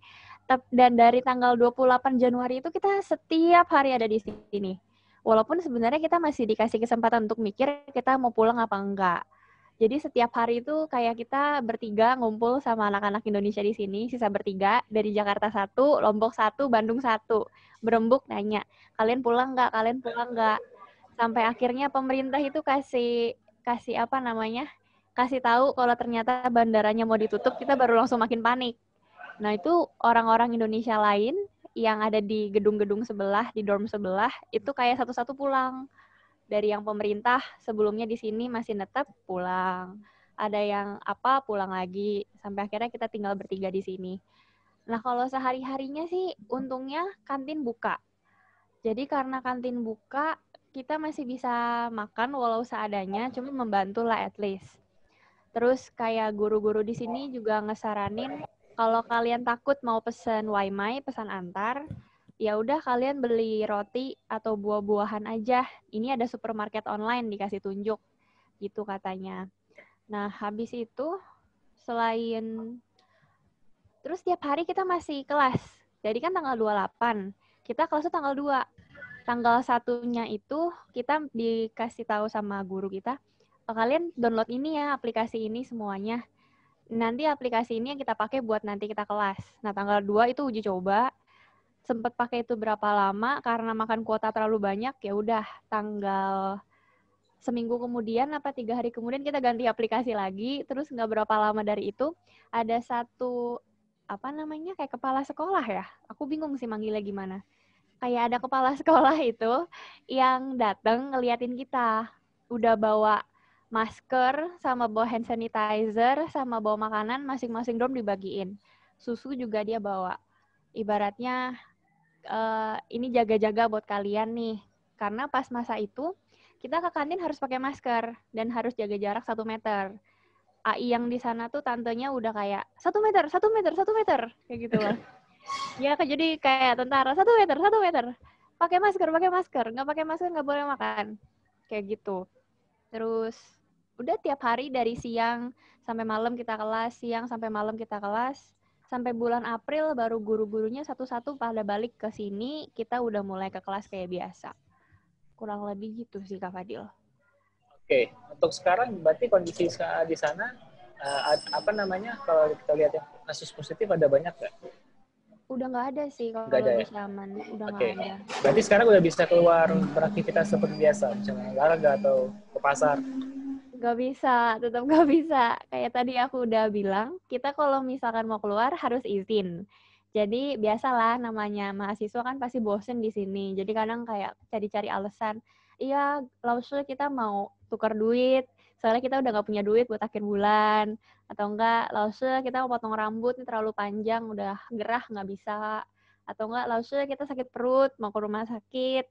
Dan dari tanggal 28 Januari itu kita setiap hari ada di sini. Walaupun sebenarnya kita masih dikasih kesempatan untuk mikir kita mau pulang apa enggak. Jadi setiap hari itu kayak kita bertiga ngumpul sama anak-anak Indonesia di sini, sisa bertiga, dari Jakarta 1, Lombok 1, Bandung 1. Berembuk nanya, kalian pulang nggak? Kalian pulang nggak? Sampai akhirnya pemerintah itu kasih apa namanya? Kasih tahu kalau ternyata bandaranya mau ditutup, kita baru langsung makin panik. Nah, itu orang-orang Indonesia lain yang ada di gedung-gedung sebelah, di dorm sebelah, itu kayak satu-satu pulang. Dari yang pemerintah sebelumnya di sini masih netap pulang. Ada yang pulang lagi. Sampai akhirnya kita tinggal bertiga di sini. Nah, kalau sehari-harinya sih untungnya kantin buka. Jadi karena kantin buka, kita masih bisa makan walau seadanya, cuma membantu lah at least. Terus kayak guru-guru di sini juga ngesaranin kalau kalian takut mau pesen waimai, pesan antar, ya udah kalian beli roti atau buah-buahan aja. Ini ada supermarket online dikasih tunjuk gitu katanya. Nah, habis itu terus tiap hari kita masih kelas. Jadi kan tanggal 28, kita kelasnya tanggal 2. Tanggal 1-nya itu kita dikasih tahu sama guru kita, kalian download ini ya, aplikasi ini semuanya. Nanti aplikasi ini yang kita pakai buat nanti kita kelas. Nah, tanggal 2 itu uji coba. Sempat pakai itu berapa lama karena makan kuota terlalu banyak, ya udah tanggal seminggu kemudian apa 3 hari kemudian kita ganti aplikasi lagi. Terus nggak berapa lama dari itu ada satu kayak kepala sekolah ya, aku bingung sih manggilnya gimana, kayak ada kepala sekolah itu yang datang ngeliatin kita udah bawa masker sama bawa hand sanitizer sama bawa makanan, masing-masing dorm dibagiin, susu juga dia bawa, ibaratnya ini jaga-jaga buat kalian nih. Karena pas masa itu kita ke kantin harus pakai masker dan harus jaga jarak 1 meter. AI yang di sana tuh tantenya udah kayak 1 meter, 1 meter, 1 meter kayak gitu loh. Ya jadi kayak tentara 1 meter, 1 meter. Pakai masker, nggak pakai masker nggak boleh makan. Kayak gitu. Terus udah tiap hari dari siang sampai malam kita kelas, siang sampai malam kita kelas. Sampai bulan April baru guru-gurunya satu-satu pada balik ke sini, kita udah mulai ke kelas kayak biasa. Kurang lebih gitu sih Kak Fadil. Oke, untuk sekarang berarti kondisi di sana apa namanya kalau kita lihat yang kasus positif ada banyak nggak? Udah nggak ada sih kalau Nggak ada di ya? Syaman, udah nggak Oke, ada. berarti sekarang udah bisa keluar beraktivitas seperti biasa, misalnya olahraga atau ke pasar. Nggak bisa, tetap nggak bisa. Kayak tadi aku udah bilang, kita kalau misalkan mau keluar harus izin. Jadi biasalah namanya mahasiswa kan pasti bosen di sini. Jadi kadang kayak cari-cari alasan. Iya, Lausul kita mau tukar duit. Soalnya kita udah nggak punya duit buat akhir bulan. Atau enggak, Lausul kita mau potong rambut, ini terlalu panjang, udah gerah nggak bisa. Atau enggak, Lausul kita sakit perut, mau ke rumah sakit.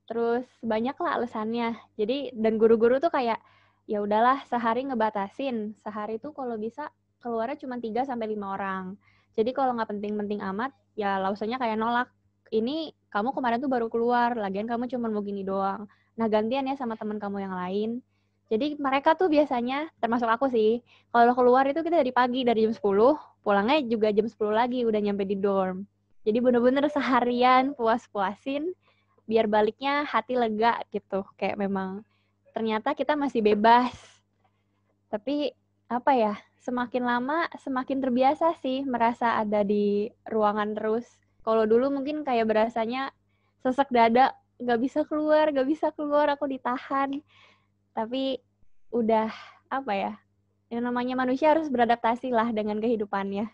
Terus banyak lah alasannya. Jadi, dan guru-guru tuh kayak, ya udahlah sehari ngebatasin. Sehari tuh kalau bisa keluarnya cuma 3 sampai 5 orang. Jadi kalau nggak penting-penting amat, ya lausanya kayak nolak. Ini kamu kemarin tuh baru keluar, lagian kamu cuma mau gini doang. Nah gantian ya sama teman kamu yang lain. Jadi mereka tuh biasanya, termasuk aku sih, kalau keluar itu kita dari pagi, dari jam 10, pulangnya juga jam 10 lagi, udah nyampe di dorm. Jadi bener-bener seharian puas-puasin, biar baliknya hati lega gitu. Kayak memang ternyata kita masih bebas. Tapi apa ya, semakin lama semakin terbiasa sih merasa ada di ruangan terus. Kalau dulu mungkin kayak berasanya sesek dada, nggak bisa keluar, aku ditahan. Tapi udah apa ya, yang namanya manusia harus beradaptasi lah dengan kehidupannya.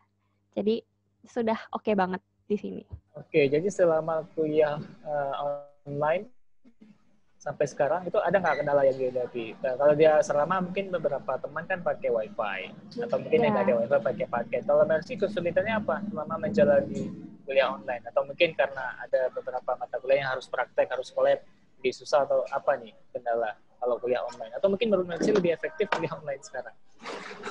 Jadi sudah oke banget di sini. Oke, jadi selama kuliah online sampai sekarang itu ada nggak kendala yang dihadapi? Nah, kalau dia selama mungkin beberapa teman kan pakai wifi atau mungkin yang nggak ada wifi pakai paket. Kalau Mercy kesulitannya apa selama menjalani kuliah online? Atau mungkin karena ada beberapa mata kuliah yang harus praktek, harus collab, lebih susah atau apa nih kendala kalau kuliah online? Atau mungkin menurut Mercy lebih efektif kuliah online sekarang?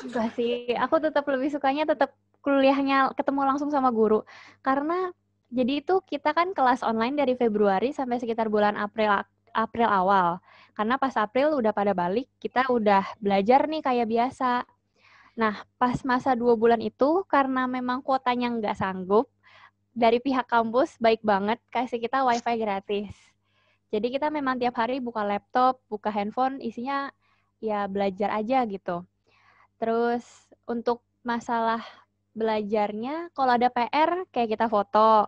Enggak sih, aku tetap lebih sukanya tetap kuliahnya ketemu langsung sama guru. Karena jadi itu kita kan kelas online dari Februari sampai sekitar bulan April awal. Karena pas April udah pada balik, kita udah belajar nih kayak biasa. Nah, pas masa 2 bulan itu, karena memang kuotanya nggak sanggup, dari pihak kampus baik banget kasih kita wifi gratis. Jadi kita memang tiap hari buka laptop, buka handphone, isinya ya belajar aja gitu. Terus untuk masalah belajarnya, kalau ada PR, kayak kita foto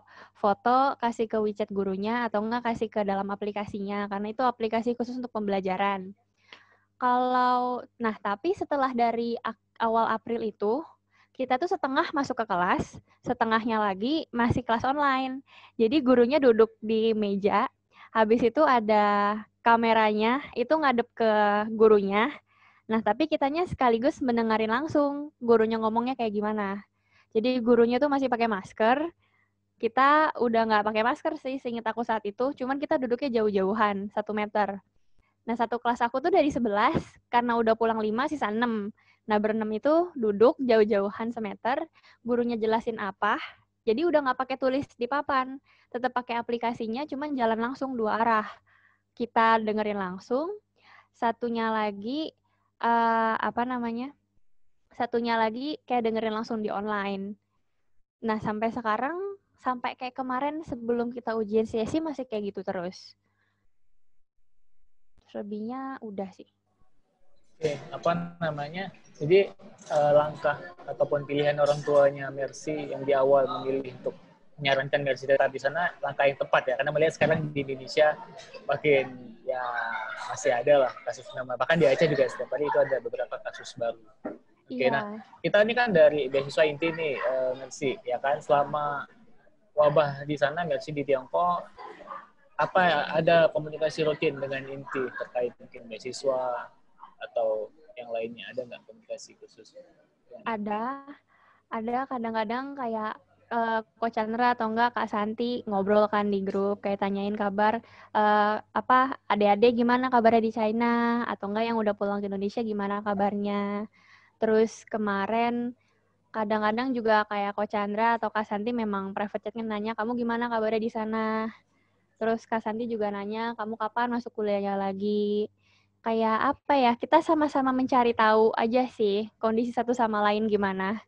kasih ke WeChat gurunya atau enggak kasih ke dalam aplikasinya, karena itu aplikasi khusus untuk pembelajaran. Tapi setelah dari awal April itu, kita tuh setengah masuk ke kelas, setengahnya lagi masih kelas online. Jadi gurunya duduk di meja, habis itu ada kameranya, itu ngadep ke gurunya. Nah, tapi kitanya sekaligus mendengarin langsung gurunya ngomongnya kayak gimana. Jadi gurunya tuh masih pakai masker, kita udah nggak pakai masker sih, seinget aku saat itu, cuman kita duduknya jauh-jauhan, 1 meter. Nah, satu kelas aku tuh dari 11, karena udah pulang 5, sisa 6. Nah, berenam itu duduk jauh-jauhan semeter, gurunya jelasin apa, jadi udah nggak pakai tulis di papan, tetap pakai aplikasinya, cuman jalan langsung 2 arah. Kita dengerin langsung, satunya lagi satunya lagi kayak dengerin langsung di online. Nah, sampai sekarang, sampai kayak kemarin sebelum kita ujian sesi masih kayak gitu terus. Selebihnya udah sih. Oke, jadi langkah ataupun pilihan orang tuanya Mercy yang di awal memilih untuk menyarankan Mercy tetap di sana, langkah yang tepat ya, karena melihat sekarang di Indonesia makin ya masih ada lah kasus nama, bahkan di Aceh juga setiap hari itu ada beberapa kasus baru. Oke, Iya. Nah kita ini kan dari beasiswa inti nih, Mercy, ya kan, selama wabah di sana, Mercy di Tiongkok, ada komunikasi rutin dengan inti terkait mungkin beasiswa atau yang lainnya, ada nggak komunikasi khusus? Ada kadang-kadang kayak Coach Chandra atau enggak Kak Santi ngobrol kan di grup, kayak tanyain kabar adik-adik gimana kabarnya di China, atau enggak yang udah pulang ke Indonesia gimana kabarnya. Terus kemarin kadang-kadang juga kayak Coach Chandra atau Kak Santi memang private chatnya nanya kamu gimana kabarnya di sana. Terus Kak Santi juga nanya kamu kapan masuk kuliahnya lagi. Kayak apa ya, kita sama-sama mencari tahu aja sih kondisi satu sama lain gimana.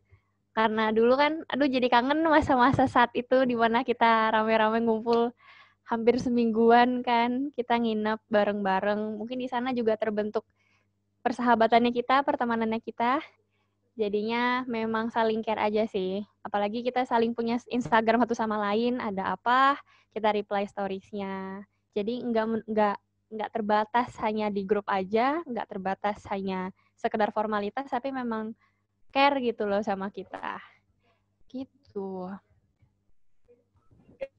Karena dulu kan, aduh jadi kangen masa-masa saat itu di mana kita rame-rame ngumpul hampir semingguan kan, kita nginep bareng-bareng. Mungkin di sana juga terbentuk persahabatannya kita, pertemanannya kita. Jadinya memang saling care aja sih. Apalagi kita saling punya Instagram satu sama lain, ada apa, kita reply stories-nya. Jadi nggak terbatas hanya di grup aja, nggak terbatas hanya sekedar formalitas, tapi memang care gitu loh sama kita. Gitu.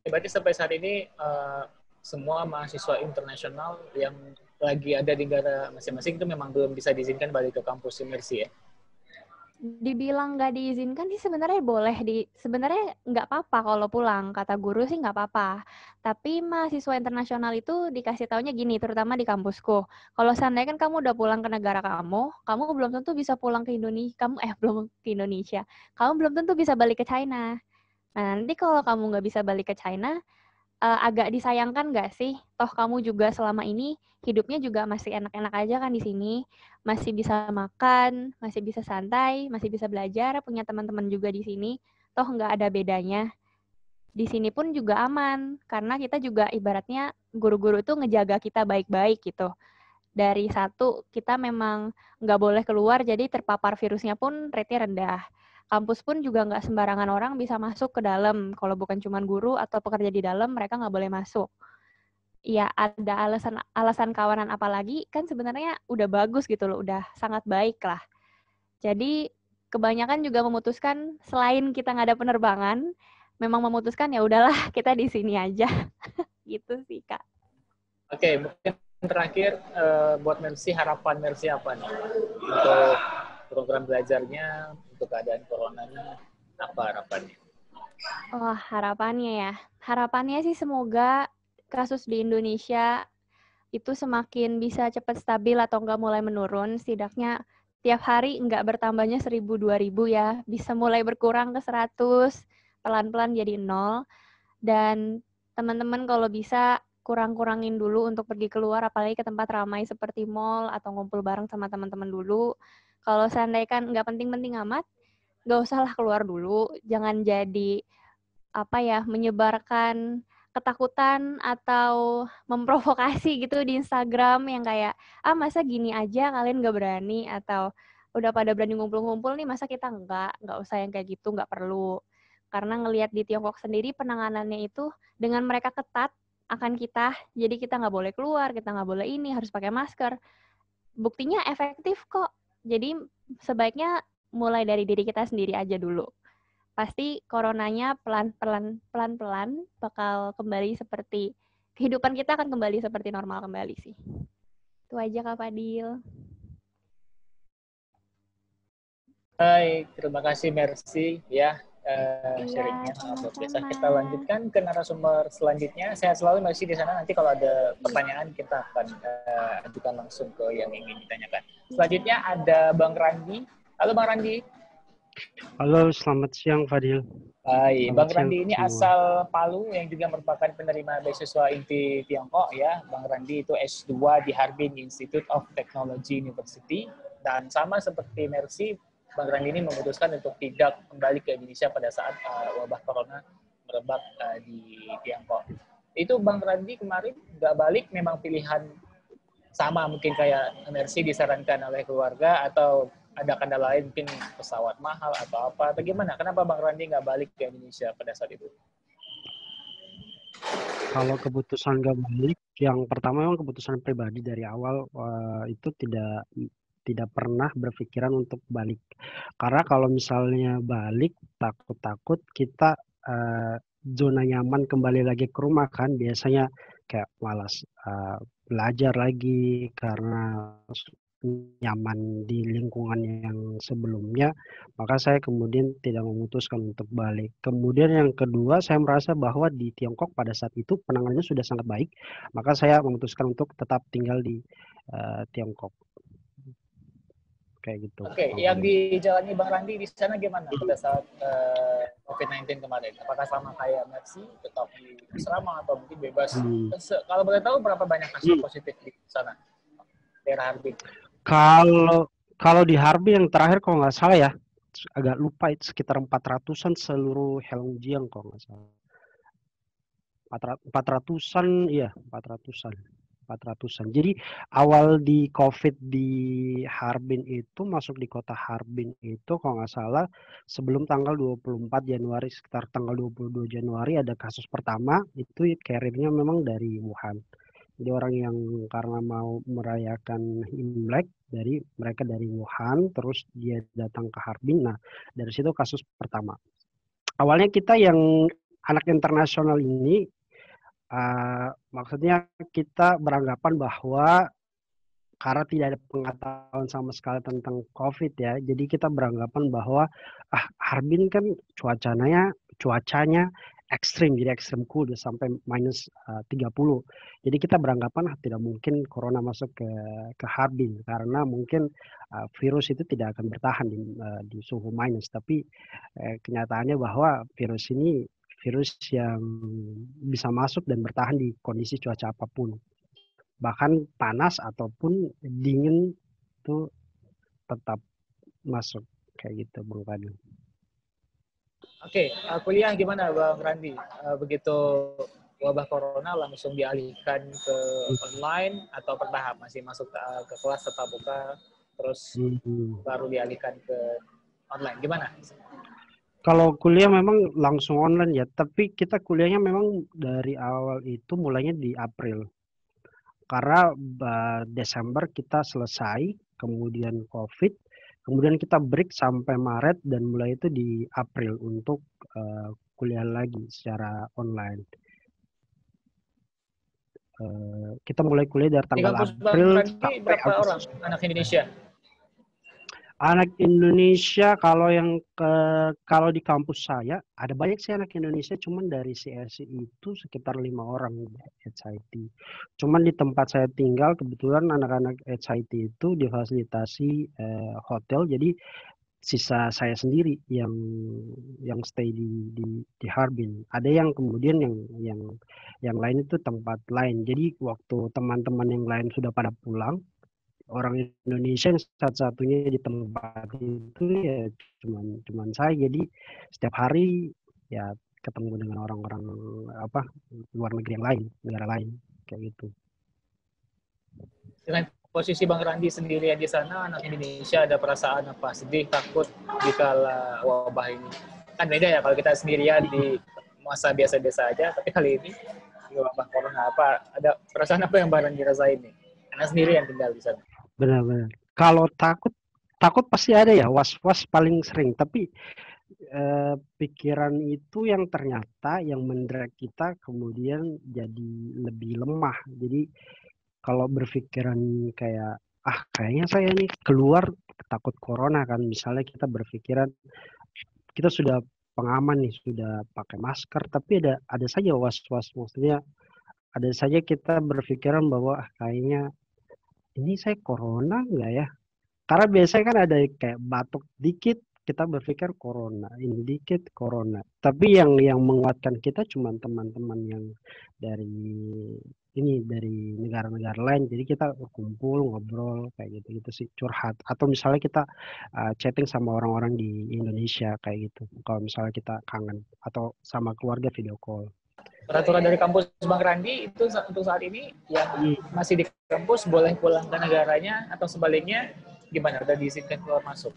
Berarti sampai saat ini semua mahasiswa internasional yang lagi ada di negara masing-masing itu memang belum bisa diizinkan balik ke kampus Mercy ya? Dibilang nggak diizinkan sih sebenarnya boleh, sebenarnya nggak apa-apa kalau pulang, kata guru sih nggak apa-apa. Tapi mahasiswa internasional itu dikasih taunya gini, terutama di kampusku. Kalau seandainya kan kamu udah pulang ke negara kamu belum tentu bisa pulang ke Indonesia, belum ke Indonesia, kamu belum tentu bisa balik ke China. Nah nanti kalau kamu nggak bisa balik ke China, agak disayangkan nggak sih? Toh kamu juga selama ini hidupnya juga masih enak-enak aja kan di sini. Masih bisa makan, masih bisa santai, masih bisa belajar, punya teman-teman juga di sini. Toh nggak ada bedanya. Di sini pun juga aman, karena kita juga ibaratnya guru-guru itu ngejaga kita baik-baik gitu. Dari satu, kita memang nggak boleh keluar, jadi terpapar virusnya pun rate-nya rendah. Kampus pun juga nggak sembarangan orang bisa masuk ke dalam. Kalau bukan cuma guru atau pekerja di dalam, mereka nggak boleh masuk. Ya ada alasan kawanan apalagi, kan sebenarnya udah bagus gitu loh, udah sangat baik lah. Jadi kebanyakan juga memutuskan, selain kita nggak ada penerbangan, memang memutuskan ya udahlah kita di sini aja. Gitu sih Kak. Oke, mungkin terakhir buat Mercy, harapan Mercy apa nih untuk program belajarnya, untuk keadaan coronanya, apa harapannya? Oh, harapannya sih semoga kasus di Indonesia itu semakin bisa cepat stabil atau enggak mulai menurun, setidaknya tiap hari enggak bertambahnya 1.000-2.000 ya, bisa mulai berkurang ke 100, pelan-pelan jadi 0, dan teman-teman kalau bisa kurang-kurangin dulu untuk pergi keluar, apalagi ke tempat ramai seperti mall atau ngumpul bareng sama teman-teman dulu. Kalau seandainya kan nggak penting-penting amat, nggak usahlah keluar dulu, jangan jadi menyebarkan ketakutan atau memprovokasi gitu di Instagram yang kayak, masa gini aja kalian nggak berani, atau udah pada berani ngumpul-ngumpul nih, masa kita nggak usah yang kayak gitu, nggak perlu. Karena ngelihat di Tiongkok sendiri penanganannya itu dengan mereka ketat akan kita, jadi kita nggak boleh keluar, kita nggak boleh ini, harus pakai masker. Buktinya efektif kok. Jadi sebaiknya mulai dari diri kita sendiri aja dulu. Pasti coronanya pelan-pelan bakal kembali seperti, kehidupan kita akan kembali seperti normal kembali sih. Itu aja Kak Fadil. Baik, terima kasih Mercy ya sharingnya. Biasa kita lanjutkan ke narasumber selanjutnya. Sehat selalu Mercy di sana. Nanti kalau ada pertanyaan kita akan ajukan langsung ke yang ingin ditanyakan. Selanjutnya ada Bang Randi. Halo Bang Randi. Halo, selamat siang Fadil. Baik, Bang Randi ini asal Palu yang juga merupakan penerima beasiswa inti Tiongkok ya. Bang Randi itu S2 di Harbin Institute of Technology University, dan sama seperti Mercy, Bang Randi ini memutuskan untuk tidak kembali ke Indonesia pada saat wabah corona merebak di Tiongkok. Itu Bang Randi kemarin nggak balik memang pilihan sama mungkin kayak Mercy disarankan oleh keluarga, atau ada kendala lain, mungkin pesawat mahal atau apa, atau gimana? Kenapa Bang Randi nggak balik ke Indonesia pada saat itu? Kalau keputusan nggak balik, yang pertama memang keputusan pribadi dari awal, itu tidak pernah berpikiran untuk balik. Karena kalau misalnya balik, takut-takut kita zona nyaman kembali lagi ke rumah kan, biasanya kayak malas belajar lagi karena nyaman di lingkungan yang sebelumnya, maka saya kemudian tidak memutuskan untuk balik. Kemudian yang kedua, saya merasa bahwa di Tiongkok pada saat itu penanganannya sudah sangat baik, maka saya memutuskan untuk tetap tinggal di Tiongkok. Kayak gitu. Oke, yang dijalani Bang Randi di sana gimana pada saat COVID-19 kemarin? Apakah sama kayak Mercy, tetap di asrama atau mungkin bebas? Kalau boleh tahu berapa banyak kasus positif di sana, daerah Harbin? Kalau di Harbin yang terakhir kalau nggak salah ya, agak lupa itu sekitar 400-an seluruh Heilongjiang kalau nggak salah. 400-an, iya 400-an. Jadi awal di COVID di Harbin itu, masuk di kota Harbin itu kalau nggak salah sebelum tanggal 24 Januari, sekitar tanggal 22 Januari ada kasus pertama, itu carrier-nya memang dari Wuhan. Jadi orang yang karena mau merayakan Imlek, mereka dari Wuhan, terus dia datang ke Harbin. Nah, dari situ kasus pertama. Awalnya kita yang anak internasional ini, maksudnya kita beranggapan bahwa karena tidak ada pengetahuan sama sekali tentang COVID ya, jadi kita beranggapan bahwa Harbin kan cuacanya ekstrim, jadi ekstrim cool sampai minus 30. Jadi kita beranggapan tidak mungkin corona masuk ke Harbin karena mungkin virus itu tidak akan bertahan di suhu minus. Tapi kenyataannya bahwa virus ini virus yang bisa masuk dan bertahan di kondisi cuaca apapun. Bahkan panas ataupun dingin itu tetap masuk kayak gitu, Bang Fadil. Oke, kuliah gimana Bang Randi? Begitu wabah corona langsung dialihkan ke online atau bertahap? Masih masuk ke kelas tetap muka, terus baru dialihkan ke online. Gimana? Kalau kuliah memang langsung online ya, tapi kita kuliahnya memang dari awal itu mulainya di April. Karena Desember kita selesai, kemudian COVID, kemudian kita break sampai Maret, dan mulai itu di April untuk kuliah lagi secara online. Kita mulai kuliah dari tanggal April sampai berapa orang anak Indonesia? Anak Indonesia kalau di kampus saya ada banyak sih anak Indonesia, cuman dari CSI itu sekitar 5 orang HIT. Cuman di tempat saya tinggal kebetulan anak-anak HIT itu difasilitasi hotel, jadi sisa saya sendiri yang stay di Harbin. Ada yang kemudian yang lain itu tempat lain. Jadi waktu teman-teman yang lain sudah pada pulang, orang Indonesia yang satu-satunya di tempat itu ya cuman saya. Jadi setiap hari ya ketemu dengan orang-orang luar negeri yang lain, negara lain kayak gitu. Dengan posisi Bang Randi sendirian di sana, anak Indonesia ada perasaan apa? Sedih, takut dikala wabah ini? Kan beda ya kalau kita sendirian di masa biasa-biasa aja, tapi kali ini di wabah corona ada perasaan apa yang Bang Randi rasain nih? Karena sendirian tinggal di sana. Benar-benar. Kalau takut pasti ada ya, was-was paling sering. Tapi pikiran itu yang ternyata yang mendrag kita kemudian jadi lebih lemah. Jadi kalau berpikiran kayak kayaknya saya nih keluar takut corona kan, misalnya kita berpikiran kita sudah pengaman nih, sudah pakai masker, tapi ada saja was-was, maksudnya ada saja kita berpikiran bahwa kayaknya ini saya corona nggak ya? Karena biasanya kan ada kayak batuk dikit, kita berpikir corona, ini dikit corona. Tapi yang menguatkan kita cuma teman-teman yang dari negara-negara lain. Jadi kita kumpul, ngobrol kayak gitu sih, curhat. Atau misalnya kita chatting sama orang-orang di Indonesia kayak gitu. Kalau misalnya kita kangen, atau sama keluarga video call. Peraturan dari kampus Bang Randi itu untuk saat ini yang masih di kampus boleh pulang ke negaranya atau sebaliknya gimana? Udah diizinkan keluar masuk?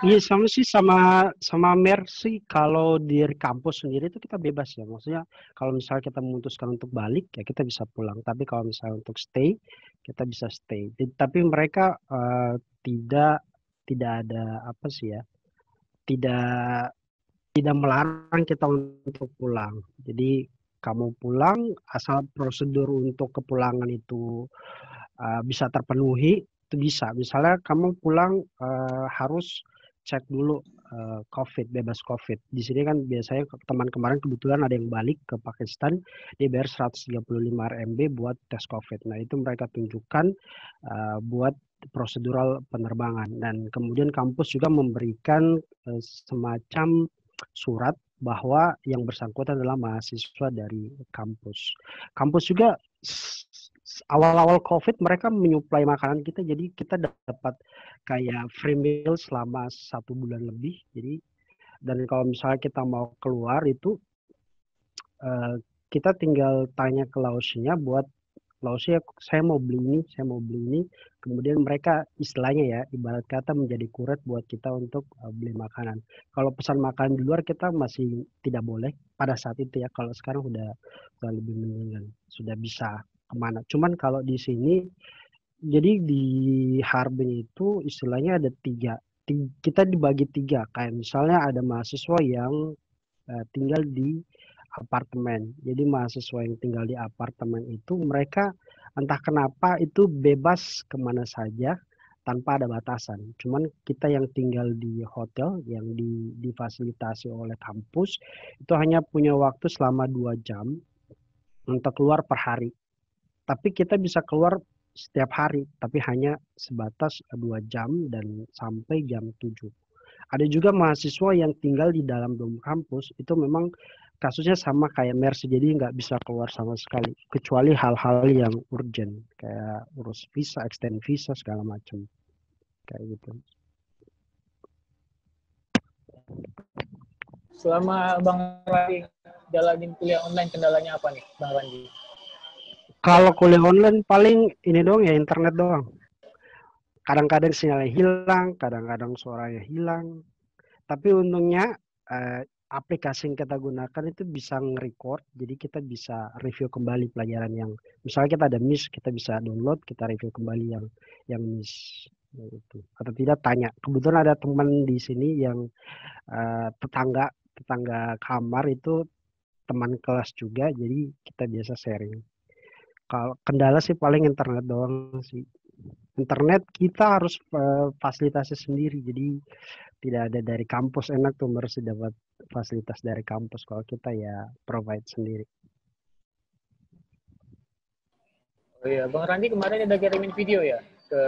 Iya sama Mercy, kalau di kampus sendiri itu kita bebas ya. Maksudnya kalau misalnya kita memutuskan untuk balik ya kita bisa pulang. Tapi kalau misalnya untuk stay kita bisa stay. Tapi mereka tidak ada tidak melarang kita untuk pulang. Jadi kamu pulang asal prosedur untuk kepulangan itu bisa terpenuhi, Itu bisa. Misalnya kamu pulang harus cek dulu COVID, bebas COVID. Di sini kan biasanya teman kemarin kebetulan ada yang balik ke Pakistan, dia bayar 135 RMB buat tes COVID. Nah, itu mereka tunjukkan buat prosedural penerbangan. Dan kemudian kampus juga memberikan semacam surat bahwa yang bersangkutan adalah mahasiswa dari kampus. Kampus juga awal-awal COVID mereka menyuplai makanan kita, jadi kita dapat kayak free meal selama 1 bulan lebih. Jadi dan kalau misalnya kita mau keluar itu kita tinggal tanya ke Laosnya buat Laosnya, saya mau beli ini, kemudian mereka istilahnya ya ibarat kata menjadi kuret buat kita untuk beli makanan. Kalau pesan makan di luar kita masih tidak boleh pada saat itu ya. Kalau sekarang udah lebih mendingan, sudah bisa kemana. Cuman kalau di sini, jadi di Harbin itu istilahnya ada kita dibagi 3. Kayak misalnya ada mahasiswa yang tinggal di apartemen. Jadi mahasiswa yang tinggal di apartemen itu mereka entah kenapa itu bebas kemana saja tanpa ada batasan. Cuman kita yang tinggal di hotel yang difasilitasi oleh kampus itu hanya punya waktu selama 2 jam untuk keluar per hari. Tapi kita bisa keluar setiap hari, tapi hanya sebatas 2 jam dan sampai jam 7. Ada juga mahasiswa yang tinggal di dalam dom kampus, itu memang kasusnya sama kayak MERS, jadi nggak bisa keluar sama sekali, kecuali hal-hal yang urgent, kayak urus visa, extend visa, segala macam. Kayak gitu. Selama Bang Randi jalanin kuliah online, kendalanya apa nih, Bang Randi? Kalau kuliah online paling ini doang ya, internet doang. Kadang-kadang sinyalnya hilang, kadang-kadang suaranya hilang. Tapi untungnya aplikasi yang kita gunakan itu bisa nge-record, jadi kita bisa review kembali pelajaran yang misalnya kita ada miss, kita bisa download, kita review kembali yang miss itu. Atau tidak tanya. Kebetulan ada teman di sini yang tetangga kamar itu teman kelas juga, jadi kita biasa sharing. Kalau kendala sih paling internet doang sih. Internet kita harus fasilitasi sendiri, jadi tidak ada dari kampus. Enak tuh harus dapat fasilitas dari kampus, kalau kita ya provide sendiri. Oh iya, Bang Randi kemarin ada kirimin video ya ke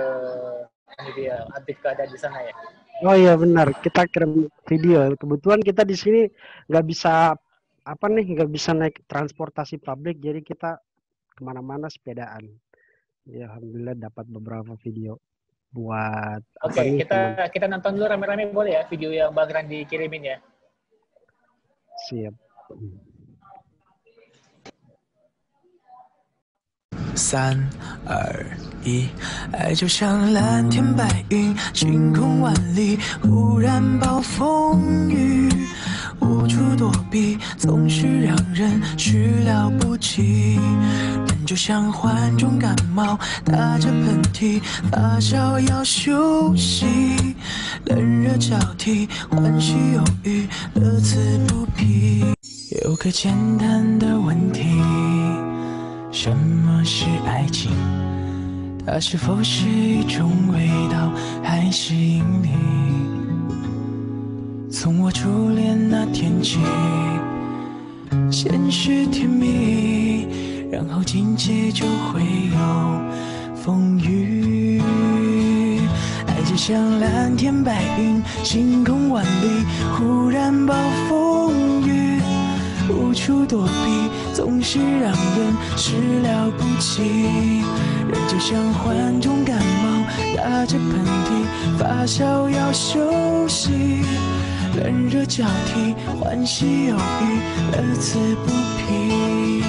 media update keadaan di sana ya? Oh iya benar, kita kirim video. Kebetulan kita di sini nggak bisa nggak bisa naik transportasi publik, jadi kita kemana-mana sepedaan. Ya alhamdulillah dapat beberapa video buat. Oke, kita nonton dulu rame-rame boleh ya video yang Bang Randi kirimin ya? Siap. 3、2、1，爱就像蓝天白云，晴空万里，忽然暴风雨，无处躲避，总是让人始料不及。人就像患重感冒，打着喷嚏，发烧要休息，冷热交替，欢喜忧郁，乐此不疲。有个简单的问题。什么是爱情？它是否是一种味道，还是引力？从我初恋那天起，先是甜蜜，然后紧接就会有风雨。爱就像蓝天白云，晴空万里，忽然暴风雨，无处躲避，总是让人始料不及。人就像患重感冒，打着喷嚏，发烧要休息，冷热交替，欢喜忧郁，乐此不疲。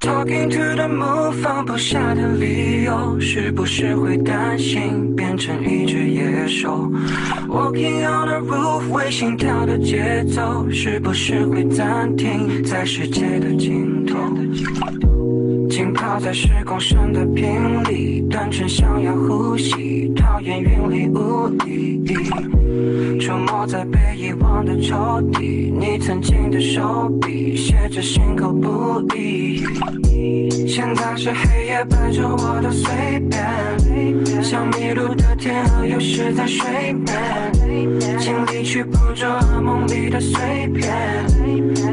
Talking to the moon， 放不下的理由，是不是会担心变成一只野兽 ？Walking on the roof， 为心跳的节奏，是不是会暂停在世界的尽头？浸泡在时光上的频率，单纯想要呼吸，讨厌云里雾里。出没在被遗忘的抽屉，你曾经的手笔写着心口不一。现在是黑夜伴着我的随便，像迷路的天鹅有时在睡眠，尽力去捕捉噩梦里的碎片，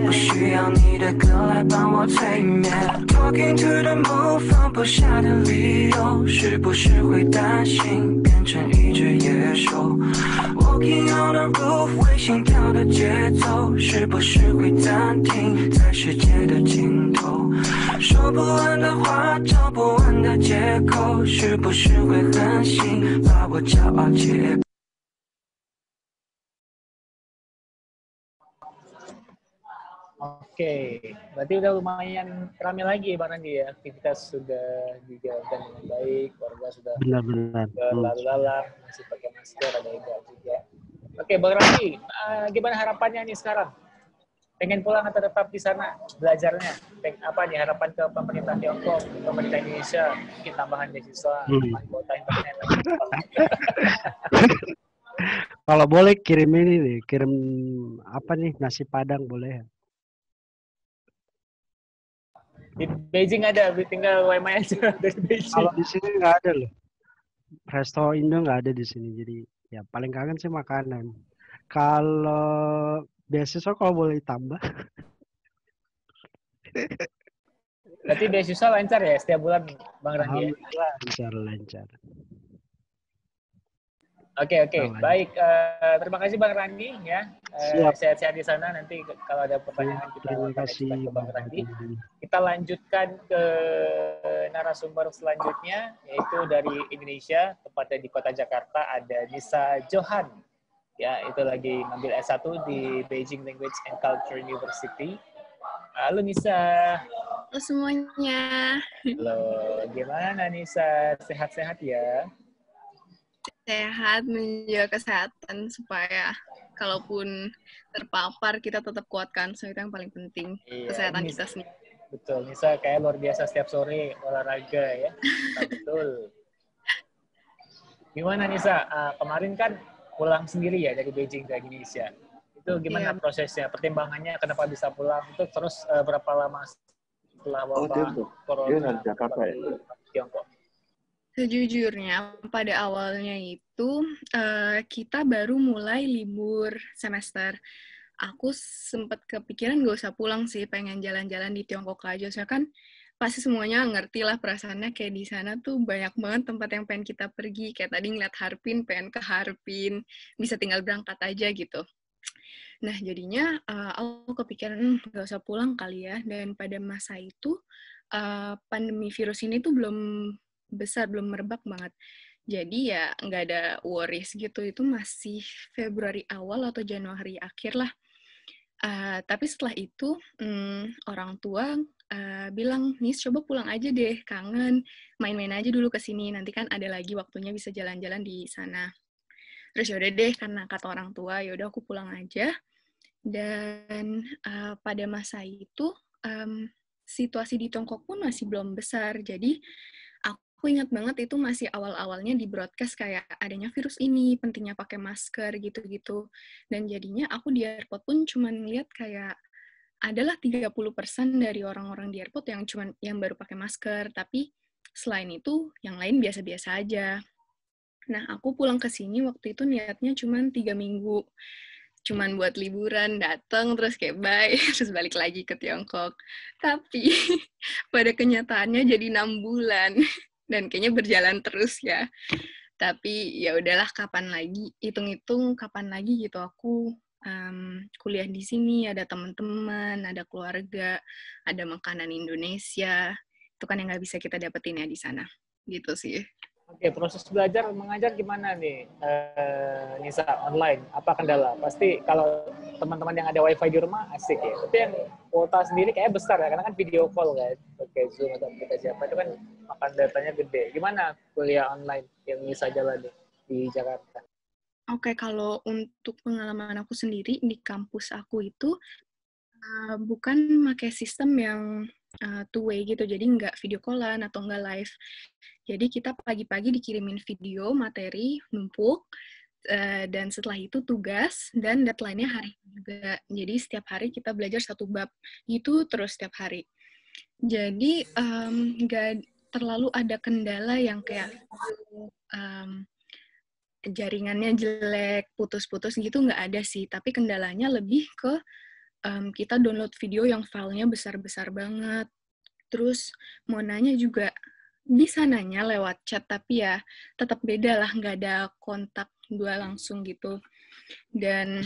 不需要你的歌来帮我催眠。Talking to the moon 放不下的理由，是不是会担心变成一只野兽？ Walking on the roof 为心跳的节奏，是不是会暂停在世界的尽头？说不完的话，找不完的借口，是不是会狠心把我骄傲解？ Oke, berarti udah lumayan ramai lagi Bang Randi ya. Aktivitas sudah dijalankan dengan baik, keluarga sudah Benar-benar. berlalu-lalang, masih pakai masker, ada enggak juga. Oke, Bang Randi, gimana harapannya nih sekarang? Pengen pulang atau tetap di sana belajarnya? Apa nih harapan ke pemerintah Tiongkok, pemerintah Indonesia, mungkin tambahan beasiswa, tambahan kuota internet? Kalau boleh kirim ini nih, kirim apa nih, nasi Padang boleh? Di Beijing ada, tinggal WMI aja dari Beijing. Kalau di sini nggak ada loh. Resto Indo nggak ada di sini, jadi ya paling kangen sih makanan. Kalau beasiswa kalau boleh tambah. Berarti beasiswa lancar ya setiap bulan Bang Randi ya? Alhamdulillah lancar. Oke, baik. Terima kasih Bang Randi ya. Sehat-sehat di sana. Nanti kalau ada pertanyaan kita akan ke Bang Randi. Kita lanjutkan ke narasumber selanjutnya, yaitu dari Indonesia, tepatnya di kota Jakarta ada Nisa Johan. Ya, itu lagi ngambil S1 di Beijing Language and Culture University. Halo Nisa. Halo semuanya. Halo, gimana Nisa? Sehat-sehat ya? Sehat, menjaga kesehatan supaya kalaupun terpapar kita tetap kuatkan. So itu yang paling penting, kesehatan kita sendiri. Betul, Nisa kayak luar biasa setiap sore olahraga ya. Betul. Gimana Nisa? Kemarin kan pulang sendiri ya dari Beijing ke Indonesia. Itu gimana prosesnya? Pertimbangannya kenapa bisa pulang? Itu terus berapa lama setelah wabah corona Tiongkok? Sejujurnya, pada awalnya itu kita baru mulai libur semester. Aku sempat kepikiran gak usah pulang sih, pengen jalan-jalan di Tiongkok aja. Soalnya kan pasti semuanya ngerti lah perasaannya kayak di sana tuh banyak banget tempat yang pengen kita pergi. Kayak tadi ngeliat Harpin, pengen ke Harpin, bisa tinggal berangkat aja gitu. Nah, jadinya aku kepikiran gak usah pulang kali ya. Dan pada masa itu, pandemi virus ini tuh belum besar, belum merebak banget. Jadi ya nggak ada worries gitu. Itu masih Februari awal atau Januari akhir lah. Tapi setelah itu orang tua bilang, Nis coba pulang aja deh, kangen. Main-main aja dulu ke sini. Nanti kan ada lagi waktunya bisa jalan-jalan di sana. Terus yaudah deh, karena kata orang tua, yaudah aku pulang aja. Dan pada masa itu situasi di Tiongkok pun masih belum besar. Jadi aku ingat banget itu masih awal-awalnya di broadcast kayak adanya virus ini, pentingnya pakai masker, gitu-gitu. Dan jadinya aku di airport pun cuman lihat kayak adalah 30% dari orang-orang di airport yang baru pakai masker, tapi selain itu yang lain biasa-biasa aja. Nah, aku pulang ke sini waktu itu niatnya cuman 3 minggu. Cuman buat liburan, datang terus kayak bye, terus balik lagi ke Tiongkok. Tapi pada kenyataannya jadi 6 bulan. Dan kayaknya berjalan terus ya. Tapi ya udahlah, kapan lagi, hitung-hitung kapan lagi gitu aku kuliah di sini, ada teman-teman, ada keluarga, ada makanan Indonesia. Itu kan yang nggak bisa kita dapetin ya di sana. Gitu sih. Oke, proses belajar mengajar gimana nih, Nisa, online? Apa kendala? Pasti kalau teman-teman yang ada wifi di rumah asik ya. Tapi yang kuota sendiri kayaknya besar ya, karena kan video call kan, pakai Zoom atau aplikasi apa itu kan makan datanya gede. Gimana kuliah online yang Nisa jalani di Jakarta? Oke, kalau untuk pengalaman aku sendiri di kampus aku itu bukan pakai sistem yang two-way gitu, jadi nggak video call-an atau nggak live. Jadi kita pagi-pagi dikirimin video, materi, numpuk, Dan setelah itu tugas dan deadline-nya hari juga. Jadi setiap hari kita belajar 1 bab. Itu terus setiap hari. Jadi nggak terlalu ada kendala yang kayak jaringannya jelek, putus-putus gitu nggak ada sih. Tapi kendalanya lebih ke kita download video yang filenya besar-besar banget. Terus mau nanya juga bisa nanya lewat chat, tapi ya tetap beda lah, nggak ada kontak dua langsung gitu. Dan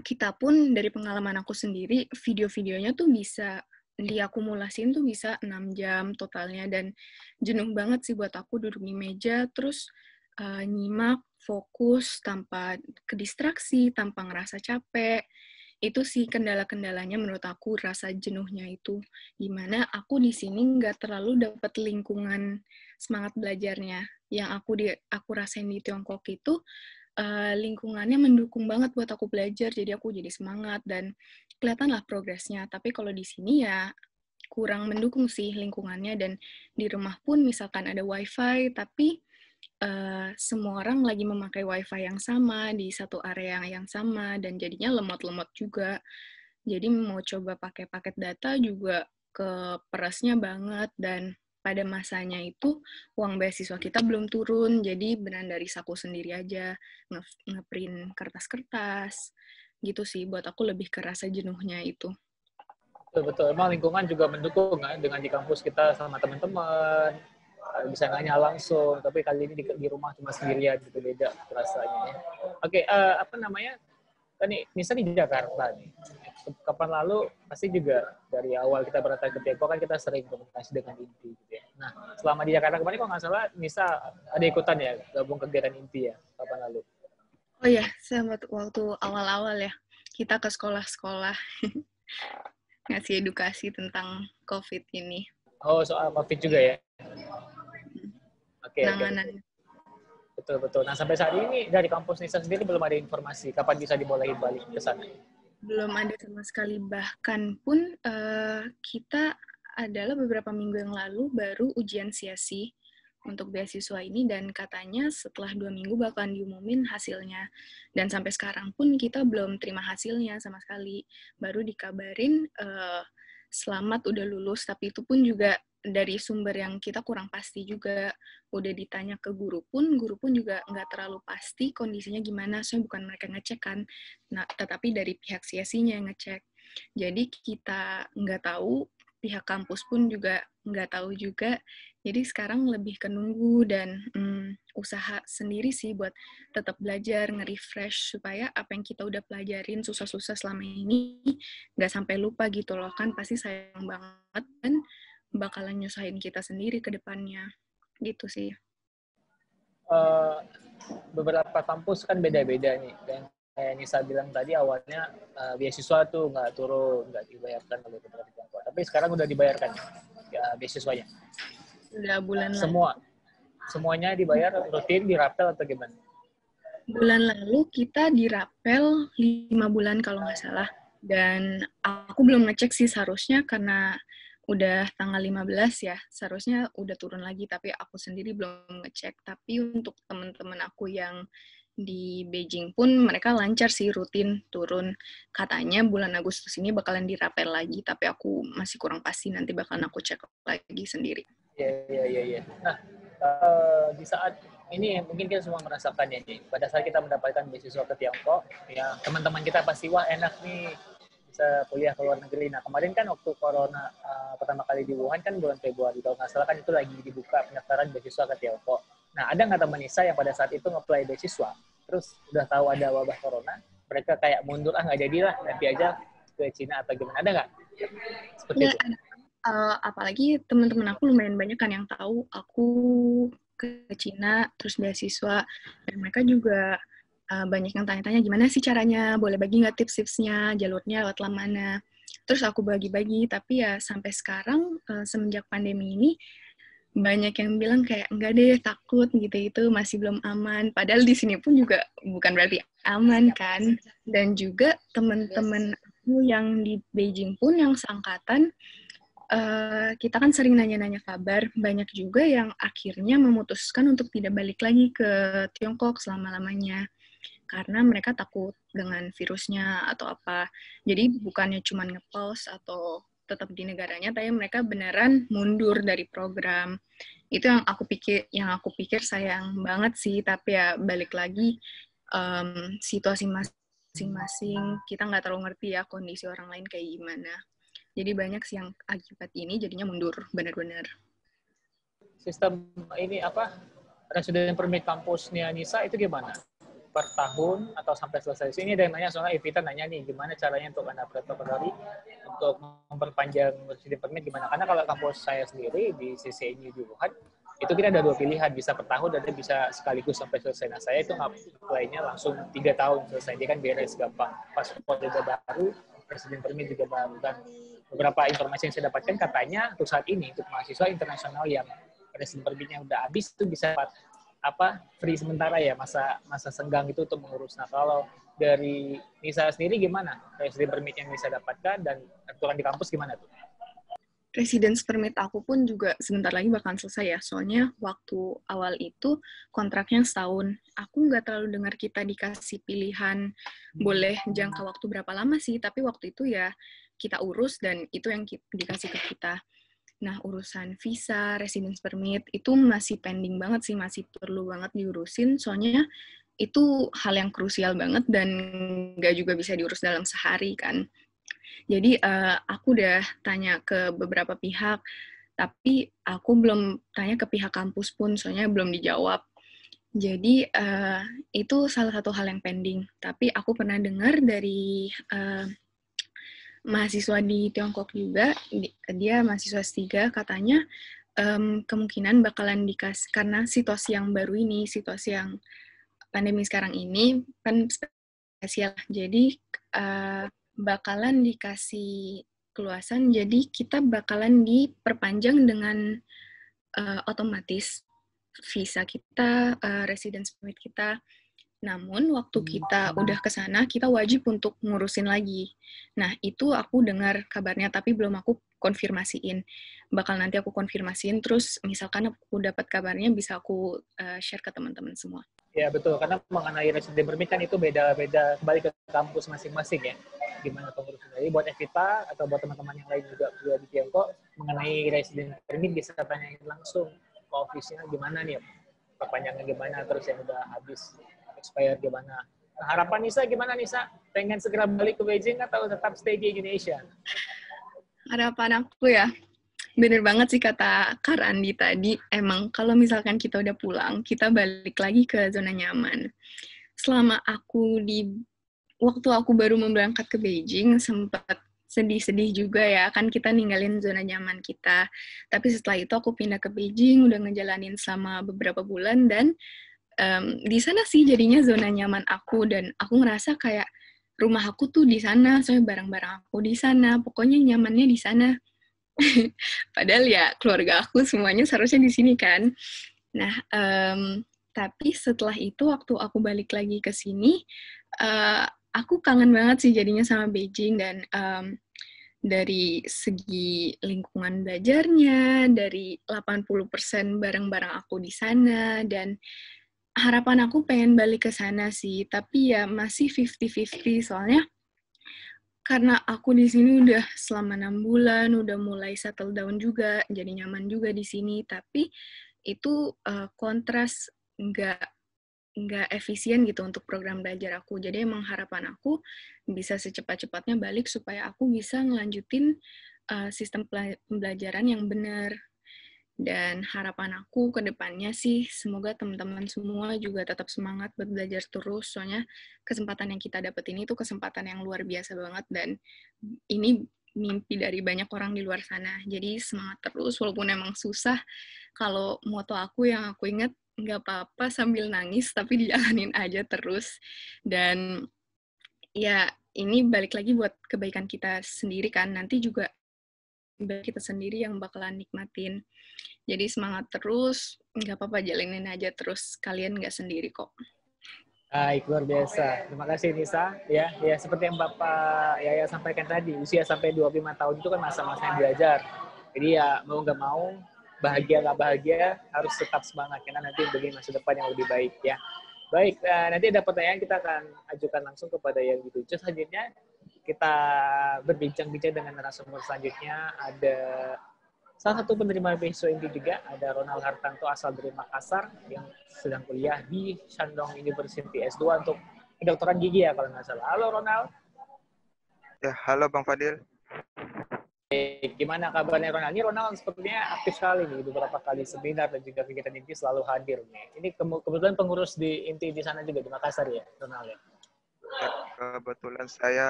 kita pun dari pengalaman aku sendiri, video-videonya tuh bisa diakumulasiin tuh bisa 6 jam totalnya, dan jenuh banget sih buat aku duduk di meja, terus nyimak, fokus, tanpa kedistraksi, tanpa ngerasa capek. Itu sih kendala-kendalanya menurut aku, rasa jenuhnya itu. Gimana aku di sini nggak terlalu dapat lingkungan semangat belajarnya. Yang aku rasain di Tiongkok itu, lingkungannya mendukung banget buat aku belajar, jadi aku jadi semangat, dan kelihatan lah progresnya. Tapi kalau di sini ya kurang mendukung sih lingkungannya, dan di rumah pun misalkan ada wifi, tapi semua orang lagi memakai wifi yang sama, di satu area yang sama, dan jadinya lemot-lemot juga. Jadi mau coba pakai paket data juga keperasnya banget, dan pada masanya itu uang beasiswa kita belum turun, jadi beneran dari saku sendiri aja, ngeprint kertas-kertas, gitu sih. Buat aku lebih kerasa jenuhnya itu. Betul, emang lingkungan juga mendukung kan, dengan di kampus kita sama teman-teman, bisa nanya langsung, tapi kali ini di rumah cuma sendirian gitu, beda rasanya ya. Oke, apa namanya, kan misalnya di Jakarta nih, kapan lalu pasti juga dari awal kita berangkat ke Tiongkok kan kita sering komunikasi dengan INTI gitu ya. Nah, selama di Jakarta kemarin kalau nggak salah Nisa ada ikutan ya, gabung kegiatan INTI ya, kapan lalu? Oh ya, waktu awal-awal ya, kita ke sekolah-sekolah ngasih edukasi tentang COVID ini. Oh, soal COVID juga ya? Oke. Betul. Nah, sampai saat ini dari kampus Nisa sendiri belum ada informasi kapan bisa dibolehin balik ke sana? Belum ada sama sekali. Bahkan pun kita adalah beberapa minggu yang lalu baru ujian CSI untuk beasiswa ini, dan katanya setelah 2 minggu bakalan diumumin hasilnya. Dan sampai sekarang pun kita belum terima hasilnya sama sekali. Baru dikabarin selamat udah lulus, tapi itu pun juga dari sumber yang kita kurang pasti juga. Udah ditanya ke guru pun juga nggak terlalu pasti kondisinya gimana, soalnya bukan mereka ngecek kan, nah, tetapi dari pihak CSI-nya yang ngecek. Jadi kita nggak tahu, pihak kampus pun juga nggak tahu juga. Jadi sekarang lebih ke nunggu dan usaha sendiri sih buat tetap belajar, nge-refresh, supaya apa yang kita udah pelajarin susah-susah selama ini nggak sampai lupa gitu loh, kan pasti sayang banget dan bakalan nyusahin kita sendiri ke depannya. Gitu sih. Beberapa kampus kan beda-beda nih. Dan kayak Nisa bilang tadi, awalnya beasiswa tuh nggak turun, nggak dibayarkan oleh pemerintah Tiongkok. Tapi sekarang udah dibayarkan ya beasiswanya. Udah bulan Semuanya dibayar rutin, dirapel atau gimana? Bulan lalu kita dirapel 5 bulan kalau nggak salah. Dan aku belum ngecek sih, seharusnya karena udah tanggal 15 ya, seharusnya udah turun lagi, tapi aku sendiri belum ngecek. Tapi untuk teman-teman aku yang di Beijing pun mereka lancar sih, rutin turun. Katanya bulan Agustus ini bakalan dirapel lagi, tapi aku masih kurang pasti, nanti bakalan aku cek lagi sendiri. Iya. Nah, di saat ini mungkin kita semua merasakannya nih, pada saat kita mendapatkan beasiswa ke Tiongkok, ya teman-teman kita pasti, wah enak nih, bisa kuliah ke luar negeri. Nah, kemarin kan waktu corona pertama kali di Wuhan kan bulan Februari, kalau nggak salah kan itu lagi dibuka pendaftaran beasiswa ke Tiongkok. Nah, ada nggak teman Nisa yang pada saat itu nge-apply beasiswa, terus udah tahu ada wabah corona, mereka kayak mundur, nggak jadilah, nanti aja ke Cina atau gimana, ada nggak? Seperti itu. Apalagi teman-teman aku lumayan banyak kan yang tahu aku ke Cina, terus beasiswa, dan mereka juga banyak yang tanya-tanya gimana sih caranya, boleh bagi nggak tips-tipsnya, jalurnya lewat mana. Terus aku bagi-bagi, tapi ya sampai sekarang semenjak pandemi ini banyak yang bilang kayak enggak deh, takut gitu-gitu, masih belum aman. Padahal di sini pun juga bukan berarti aman kan. Dan juga teman-teman aku yang di Beijing pun yang seangkatan, kita kan sering nanya-nanya kabar, banyak juga yang akhirnya memutuskan untuk tidak balik lagi ke Tiongkok selama-lamanya. karena mereka takut dengan virusnya atau apa. Jadi bukannya cuma nge-pause atau tetap di negaranya, tapi mereka beneran mundur dari program. Itu yang aku pikir sayang banget sih, tapi ya balik lagi situasi masing-masing, kita nggak terlalu ngerti ya kondisi orang lain kayak gimana. Jadi banyak sih yang akibat ini jadinya mundur, benar-benar. Sistem ini resident permit kampusnya Nisa itu gimana? Per tahun atau sampai selesai? Ini ada yang nanya, soalnya Evita nanya nih, gimana caranya untuk anak preparatory untuk memperpanjang resident permit gimana? Karena kalau kampus saya sendiri di CCNU di Wuhan, itu kita ada 2 pilihan, bisa per tahun dan bisa sekaligus sampai selesai. Nah, saya itu apply-nya langsung 3 tahun selesai. Dia kan beres gampang. Paspor juga baru, resident permit juga baru. Dan beberapa informasi yang saya dapatkan katanya untuk saat ini, untuk mahasiswa internasional yang resident permitnya udah habis, itu bisa free sementara ya, masa senggang itu untuk mengurus. Nah, kalau dari Nisa sendiri gimana resident permit yang bisa dapatkan dan aturan di kampus gimana tuh? Residence permit aku pun juga sebentar lagi bakalan selesai ya, soalnya waktu awal itu kontraknya setahun. Aku nggak terlalu dengar kita dikasih pilihan boleh jangka waktu berapa lama sih, tapi waktu itu ya kita urus dan itu yang dikasih ke kita. Nah, urusan visa, residence permit, itu masih pending banget sih, masih perlu banget diurusin, soalnya itu hal yang krusial banget dan nggak juga bisa diurus dalam sehari kan. Jadi, aku udah tanya ke beberapa pihak, tapi aku belum tanya ke pihak kampus pun, soalnya belum dijawab. Jadi, itu salah satu hal yang pending. Tapi aku pernah dengar dari mahasiswa di Tiongkok juga, dia mahasiswa S3, katanya kemungkinan bakalan dikasih, karena situasi yang baru ini, situasi yang pandemi sekarang ini, kan spesial, jadi bakalan dikasih keluasan, jadi kita bakalan diperpanjang dengan otomatis visa kita, residence permit kita. Namun, waktu kita udah ke sana, kita wajib untuk ngurusin lagi. Nah, itu aku dengar kabarnya, tapi belum aku konfirmasiin. Bakal nanti aku konfirmasiin, terus misalkan aku dapat kabarnya, bisa aku share ke teman-teman semua. Ya, betul. Karena mengenai resident permit kan itu beda-beda, kembali ke kampus masing-masing ya. Gimana pengurusan. Jadi buat Evita atau buat teman-teman yang lain juga di Tiongkok, mengenai resident permit bisa tanyain langsung ke office-nya gimana nih, perpanjangan gimana, terus yang udah habis expired gimana. Nah, harapan Nisa gimana, Nisa? Pengen segera balik ke Beijing atau tetap stay di Indonesia? Harapan aku ya, bener banget sih kata Kak Randi tadi, emang kalau misalkan kita udah pulang, kita balik lagi ke zona nyaman. Selama waktu aku baru mau berangkat ke Beijing, sempat sedih-sedih juga ya, kan kita ninggalin zona nyaman kita. Tapi setelah itu aku pindah ke Beijing, udah ngejalanin selama beberapa bulan, dan di sana sih jadinya zona nyaman aku, dan aku ngerasa kayak rumah aku tuh di sana, soalnya barang-barang aku di sana, pokoknya nyamannya di sana. Padahal ya keluarga aku semuanya seharusnya di sini kan. Nah, tapi setelah itu waktu aku balik lagi ke sini, aku kangen banget sih jadinya sama Beijing, dan dari segi lingkungan belajarnya, dari 80% barang-barang aku di sana, dan harapan aku pengen balik ke sana sih, tapi ya masih 50-50, soalnya karena aku di sini udah selama 6 bulan, udah mulai settle down juga, jadi nyaman juga di sini, tapi itu kontras nggak efisien gitu untuk program belajar aku. Jadi emang harapan aku bisa secepat-cepatnya balik supaya aku bisa ngelanjutin sistem pembelajaran yang benar. Dan harapan aku ke depannya sih, semoga teman-teman semua juga tetap semangat buat belajar terus, soalnya kesempatan yang kita dapetin itu kesempatan yang luar biasa banget, dan ini mimpi dari banyak orang di luar sana. Jadi semangat terus, walaupun emang susah. Kalau moto aku yang aku ingat, nggak apa-apa sambil nangis, tapi dijalanin aja terus. Dan ya, ini balik lagi buat kebaikan kita sendiri kan, nanti juga kita sendiri yang bakalan nikmatin. Jadi semangat terus, nggak apa-apa, jalanin aja terus, kalian nggak sendiri kok. Baik, luar biasa. Terima kasih Nisa. Ya, seperti yang Bapak Yaya sampaikan tadi, usia sampai 25 tahun itu kan masa-masa yang belajar. Jadi ya mau nggak mau, bahagia nggak bahagia, harus tetap semangat, karena nanti bagi masa depan yang lebih baik ya. Baik, nanti ada pertanyaan kita akan ajukan langsung kepada yang dituju. Selanjutnya kita berbincang-bincang dengan narasumber selanjutnya. Ada salah satu penerima beasiswa ini juga, ada Ronald Hartanto asal dari Makassar yang sedang kuliah di Shandong University S2 untuk kedokteran gigi ya kalau nggak salah. Halo Ronald. Ya, halo Bang Fadil. Gimana kabarnya Ronald? Ini Ronald sepertinya aktif sekali nih, beberapa kali seminar dan juga kegiatan inti selalu hadir nih. Ini kebetulan pengurus di inti di sana juga di Makassar ya, Ronald ya? Ya, kebetulan saya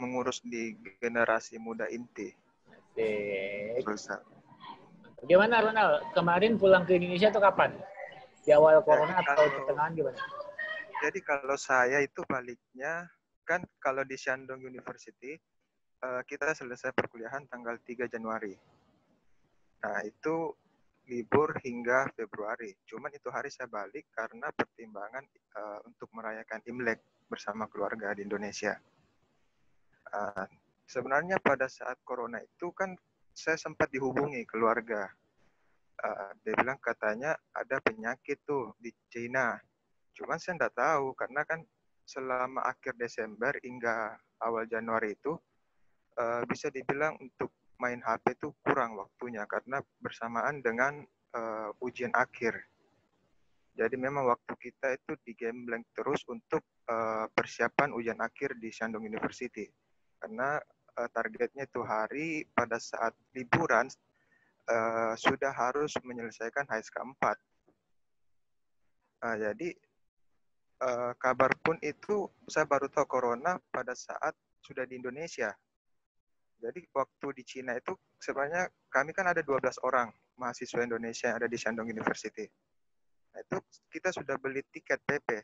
mengurus di generasi muda inti. Gimana Ronald? Kemarin pulang ke Indonesia tuh kapan? Di awal corona atau pertengahan gimana? Jadi kalau saya itu baliknya, kan kalau di Shandong University, kita selesai perkuliahan tanggal 3 Januari. Nah, itu libur hingga Februari. Cuman itu hari saya balik karena pertimbangan untuk merayakan Imlek bersama keluarga di Indonesia. Sebenarnya pada saat corona itu kan saya sempat dihubungi keluarga. Dia bilang katanya ada penyakit tuh di China. Cuman saya nggak tahu karena kan selama akhir Desember hingga awal Januari itu bisa dibilang untuk main HP itu kurang waktunya karena bersamaan dengan ujian akhir. Jadi memang waktu kita itu digembleng terus untuk persiapan ujian akhir di Shandong University. Karena targetnya itu hari pada saat liburan sudah harus menyelesaikan HSK 4. Jadi kabar pun itu saya baru tahu corona pada saat sudah di Indonesia. Jadi waktu di Cina itu sebenarnya kami kan ada 12 orang mahasiswa Indonesia yang ada di Shandong University. Nah, itu kita sudah beli tiket PP.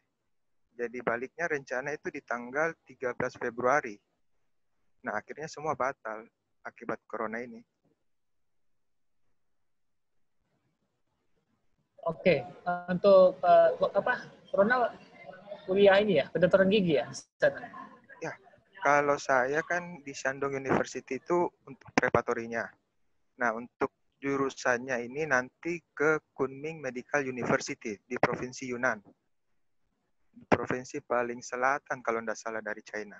Jadi baliknya rencana itu di tanggal 13 Februari. Nah, akhirnya semua batal akibat corona ini. Oke, untuk Ronald kuliah ini ya, kedokteran gigi ya? Ya, kalau saya kan di Shandong University itu untuk preparatorinya. Nah, untuk jurusannya ini nanti ke Kunming Medical University di Provinsi Yunnan. Provinsi paling selatan kalau tidak salah dari China.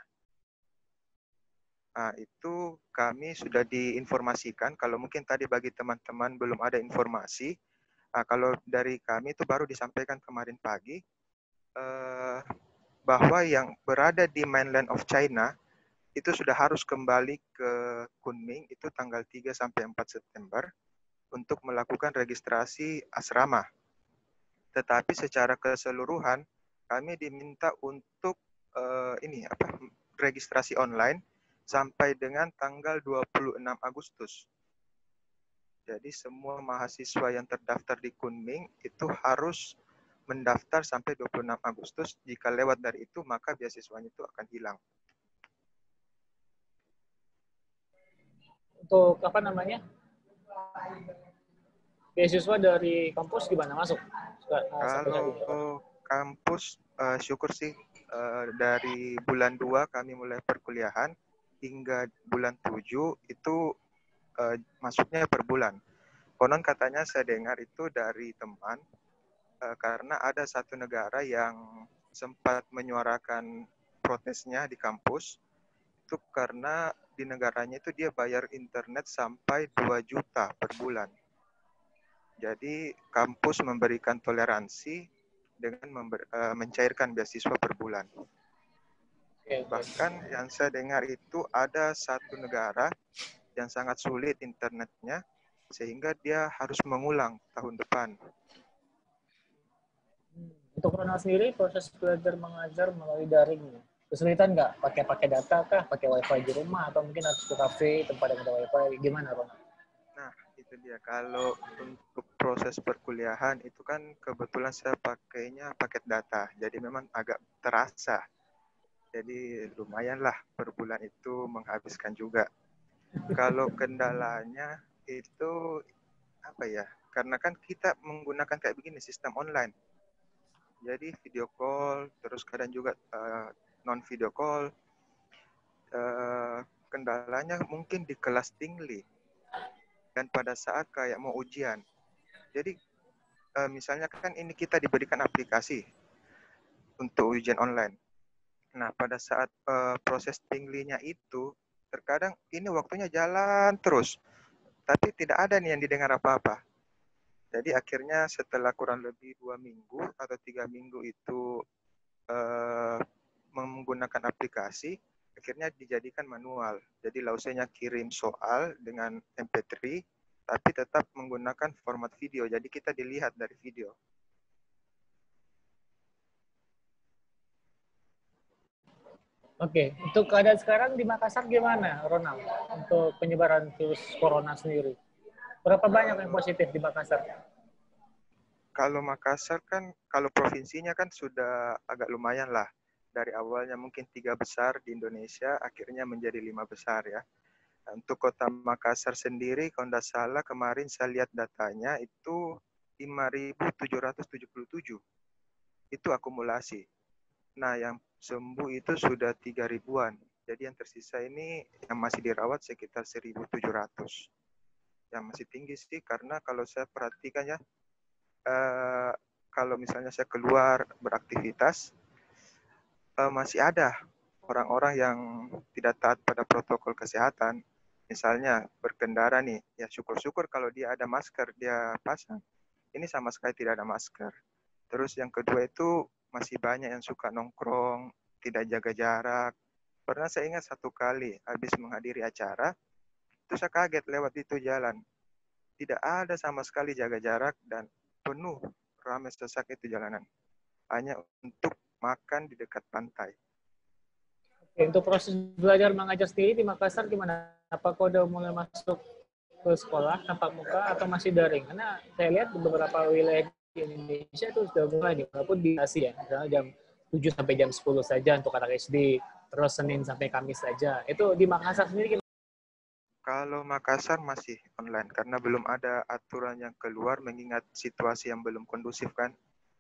Nah, itu kami sudah diinformasikan. Kalau mungkin tadi bagi teman-teman belum ada informasi, kalau dari kami itu baru disampaikan kemarin pagi, bahwa yang berada di mainland of China itu sudah harus kembali ke Kunming itu tanggal 3 sampai 4 September untuk melakukan registrasi asrama. Tetapi secara keseluruhan kami diminta untuk registrasi online sampai dengan tanggal 26 Agustus. Jadi semua mahasiswa yang terdaftar di Kunming itu harus mendaftar sampai 26 Agustus. Jika lewat dari itu, maka beasiswanya itu akan hilang. Untuk apa namanya? Beasiswa dari kampus gimana masuk? Kalau kampus, syukur sih dari bulan 2 kami mulai perkuliahan hingga bulan 7 itu masuknya per bulan. Konon katanya saya dengar itu dari teman karena ada satu negara yang sempat menyuarakan protesnya di kampus itu karena di negaranya itu dia bayar internet sampai 2 juta per bulan. Jadi kampus memberikan toleransi dengan mencairkan beasiswa per bulan. Bahkan yang saya dengar itu ada satu negara yang sangat sulit internetnya sehingga dia harus mengulang tahun depan. Untuk Ronald sendiri proses belajar mengajar melalui daring, kesulitan nggak? Pakai data kah? Pakai wifi di rumah atau mungkin harus ke kafe tempat yang ada wifi? Gimana Ronald? Nah itu dia, kalau untuk proses perkuliahan itu kan kebetulan saya pakainya paket data, jadi memang agak terasa. Jadi lumayanlah per bulan itu menghabiskan juga. Kalau kendalanya itu apa ya? Karena kan kita menggunakan kayak begini sistem online. Jadi video call, terus kadang juga non video call. Kendalanya mungkin di kelas tinggi dan pada saat kayak mau ujian. Jadi misalnya kan ini kita diberikan aplikasi. untuk ujian online. Nah, pada saat proses pinglinya itu, terkadang ini waktunya jalan terus, tapi tidak ada nih yang didengar apa-apa. Jadi akhirnya setelah kurang lebih 2 minggu atau 3 minggu itu menggunakan aplikasi, akhirnya dijadikan manual. Jadi lausenya kirim soal dengan MP3, tapi tetap menggunakan format video. Jadi kita dilihat dari video. Oke, untuk keadaan sekarang di Makassar gimana, Ronald? Untuk penyebaran virus corona sendiri. Berapa banyak yang positif di Makassar? Kalau Makassar kan, kalau provinsinya kan sudah agak lumayan lah. Dari awalnya mungkin 3 besar di Indonesia, akhirnya menjadi 5 besar ya. Untuk kota Makassar sendiri, kalau tidak salah kemarin saya lihat datanya itu 5.777. Itu akumulasi. Nah, yang sembuh itu sudah 3 ribuan. Jadi yang tersisa ini yang masih dirawat sekitar 1.700. Yang masih tinggi sih, karena kalau saya perhatikan ya, kalau misalnya saya keluar beraktivitas, masih ada orang-orang yang tidak taat pada protokol kesehatan. Misalnya berkendara nih, ya syukur-syukur kalau dia ada masker, dia pasang. Ini sama sekali tidak ada masker. Terus yang kedua itu masih banyak yang suka nongkrong, tidak jaga jarak. Pernah saya ingat satu kali habis menghadiri acara, itu saya kaget lewat itu jalan. Tidak ada sama sekali jaga jarak dan penuh, ramai sesak itu jalanan. Hanya untuk makan di dekat pantai. Untuk proses belajar mengajar sendiri di Makassar gimana? Apakah udah mulai masuk ke sekolah tatap muka atau masih daring? Karena saya lihat di beberapa wilayah di Indonesia itu sudah mulai nih, walaupun di Asia, misalnya jam 7 sampai jam 10 saja untuk anak SD, terus Senin sampai Kamis saja. Itu di Makassar sendiri gimana? Kalau Makassar masih online karena belum ada aturan yang keluar mengingat situasi yang belum kondusif kan.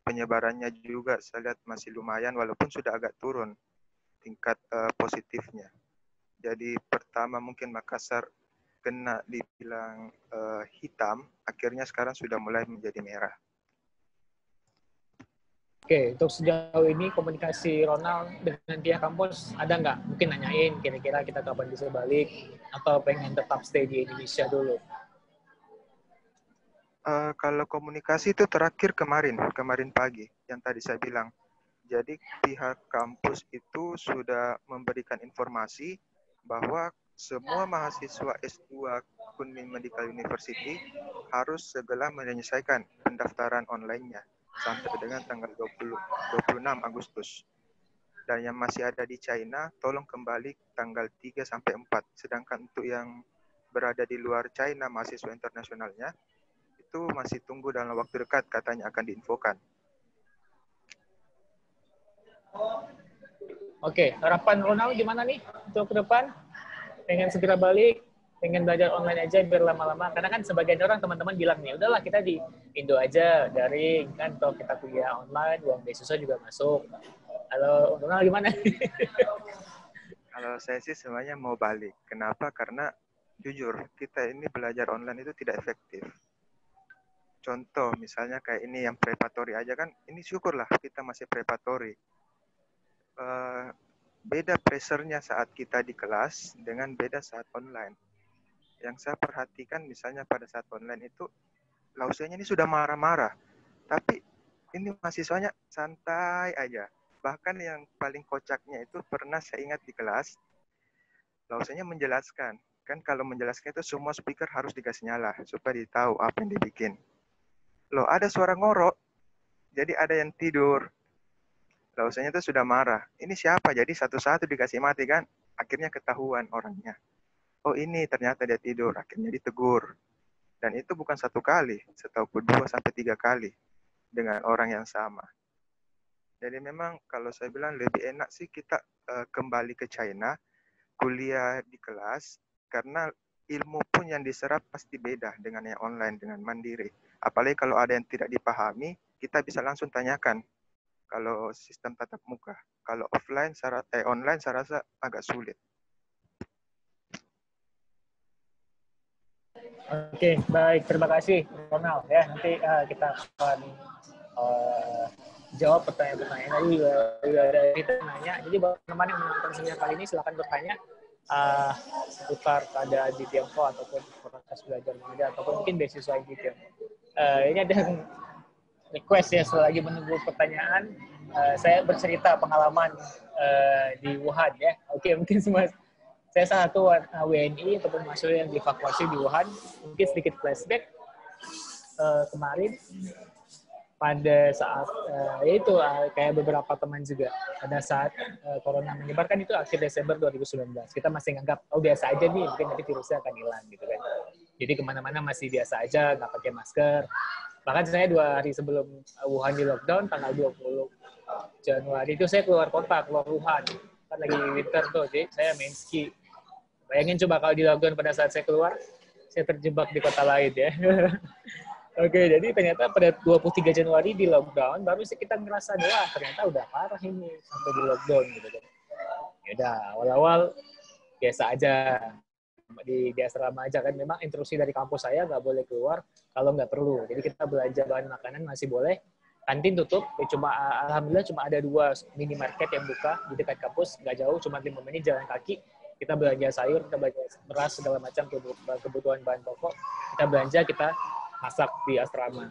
Penyebarannya juga saya lihat masih lumayan walaupun sudah agak turun tingkat positifnya. Jadi pertama mungkin Makassar kena dibilang hitam, akhirnya sekarang sudah mulai menjadi merah. Oke, untuk sejauh ini komunikasi Ronald dengan pihak kampus ada nggak? Mungkin nanyain kira-kira kita kapan bisa balik atau pengen tetap stay di Indonesia dulu? Kalau komunikasi itu terakhir kemarin pagi yang tadi saya bilang. Jadi pihak kampus itu sudah memberikan informasi bahwa semua mahasiswa S2 Kunming Medical University harus segera menyelesaikan pendaftaran online-nya sampai dengan tanggal 26 Agustus. Dan yang masih ada di China, tolong kembali tanggal 3 sampai 4. Sedangkan untuk yang berada di luar China, mahasiswa internasionalnya, itu masih tunggu dalam waktu dekat katanya akan diinfokan. Oke, harapan Ronald gimana nih untuk ke depan? Pengen segera balik, pengen belajar online aja biar lama-lama. Karena kan sebagian orang teman-teman bilang nih, udahlah kita di Indo aja, daring kan, kalau kita kuliah online, uang beasiswa juga masuk. Halo, Ronald gimana? Kalau saya sih sebenarnya mau balik. Kenapa? Karena jujur, kita ini belajar online itu tidak efektif. Contoh, misalnya kayak ini yang preparatory aja kan, ini syukurlah kita masih preparatory. Beda pressure-nya saat kita di kelas dengan beda saat online. Yang saya perhatikan misalnya pada saat online itu, lausianya ini sudah marah-marah. Tapi ini mahasiswanya santai aja. Bahkan yang paling kocaknya itu pernah saya ingat di kelas, lausianya menjelaskan. Kan kalau menjelaskan itu semua speaker harus dikasih nyala supaya ditahu apa yang dibikin. Loh, ada suara ngorok. Jadi ada yang tidur. Lausianya itu sudah marah. Ini siapa? Jadi satu-satu dikasih mati kan. Akhirnya ketahuan orangnya. Oh ini ternyata dia tidur. Akhirnya ditegur. Dan itu bukan satu kali. Setahuku 2 sampai 3 kali. Dengan orang yang sama. Jadi memang kalau saya bilang lebih enak sih kita kembali ke China. Kuliah di kelas. Karena ilmu pun yang diserap pasti beda dengan yang online, dengan mandiri. Apalagi kalau ada yang tidak dipahami, kita bisa langsung tanyakan. Kalau sistem tatap muka, kalau offline, online saya rasa agak sulit. Oke, baik. Terima kasih, Ronald. Ya, nanti kita akan jawab pertanyaan-pertanyaan. Tadi juga ada kita nanya. Jadi buat teman yang menonton seminar kali ini silakan bertanya seputar keadaan di Tiongkok ataupun proses belajar mengajar ataupun mungkin beasiswa di Tiongkok. Ini ada request ya, selagi menunggu pertanyaan, saya bercerita pengalaman di Wuhan ya. Oke, mungkin semua saya salah satu WNI ataupun mahasiswa yang dievakuasi di Wuhan. Mungkin sedikit flashback kemarin pada saat yaitu kayak beberapa teman juga pada saat corona menyebar kan itu akhir Desember 2019. Kita masih nganggap biasa aja nih, mungkin nanti virusnya akan hilang gitu kan. Jadi kemana-mana masih biasa aja, nggak pakai masker. Bahkan saya 2 hari sebelum Wuhan di lockdown, tanggal 20 Januari itu saya keluar kota, keluar Wuhan. Kan lagi winter tuh, jadi saya main ski. Bayangin coba kalau di lockdown pada saat saya keluar, saya terjebak di kota lain ya. Oke, jadi ternyata pada 23 Januari di lockdown, baru sih kita ngerasa, wah ternyata udah parah ini sampai di lockdown gitu kan. Ya udah, awal-awal biasa aja di asrama aja kan. Memang instruksi dari kampus saya nggak boleh keluar kalau nggak perlu. Jadi kita belanja bahan makanan masih boleh. Kantin tutup, alhamdulillah cuma ada 2 minimarket yang buka di dekat kampus, nggak jauh, cuma 5 menit jalan kaki. Kita belanja sayur, kita belanja beras, segala macam kebutuhan bahan pokok. Kita belanja, kita masak di asrama.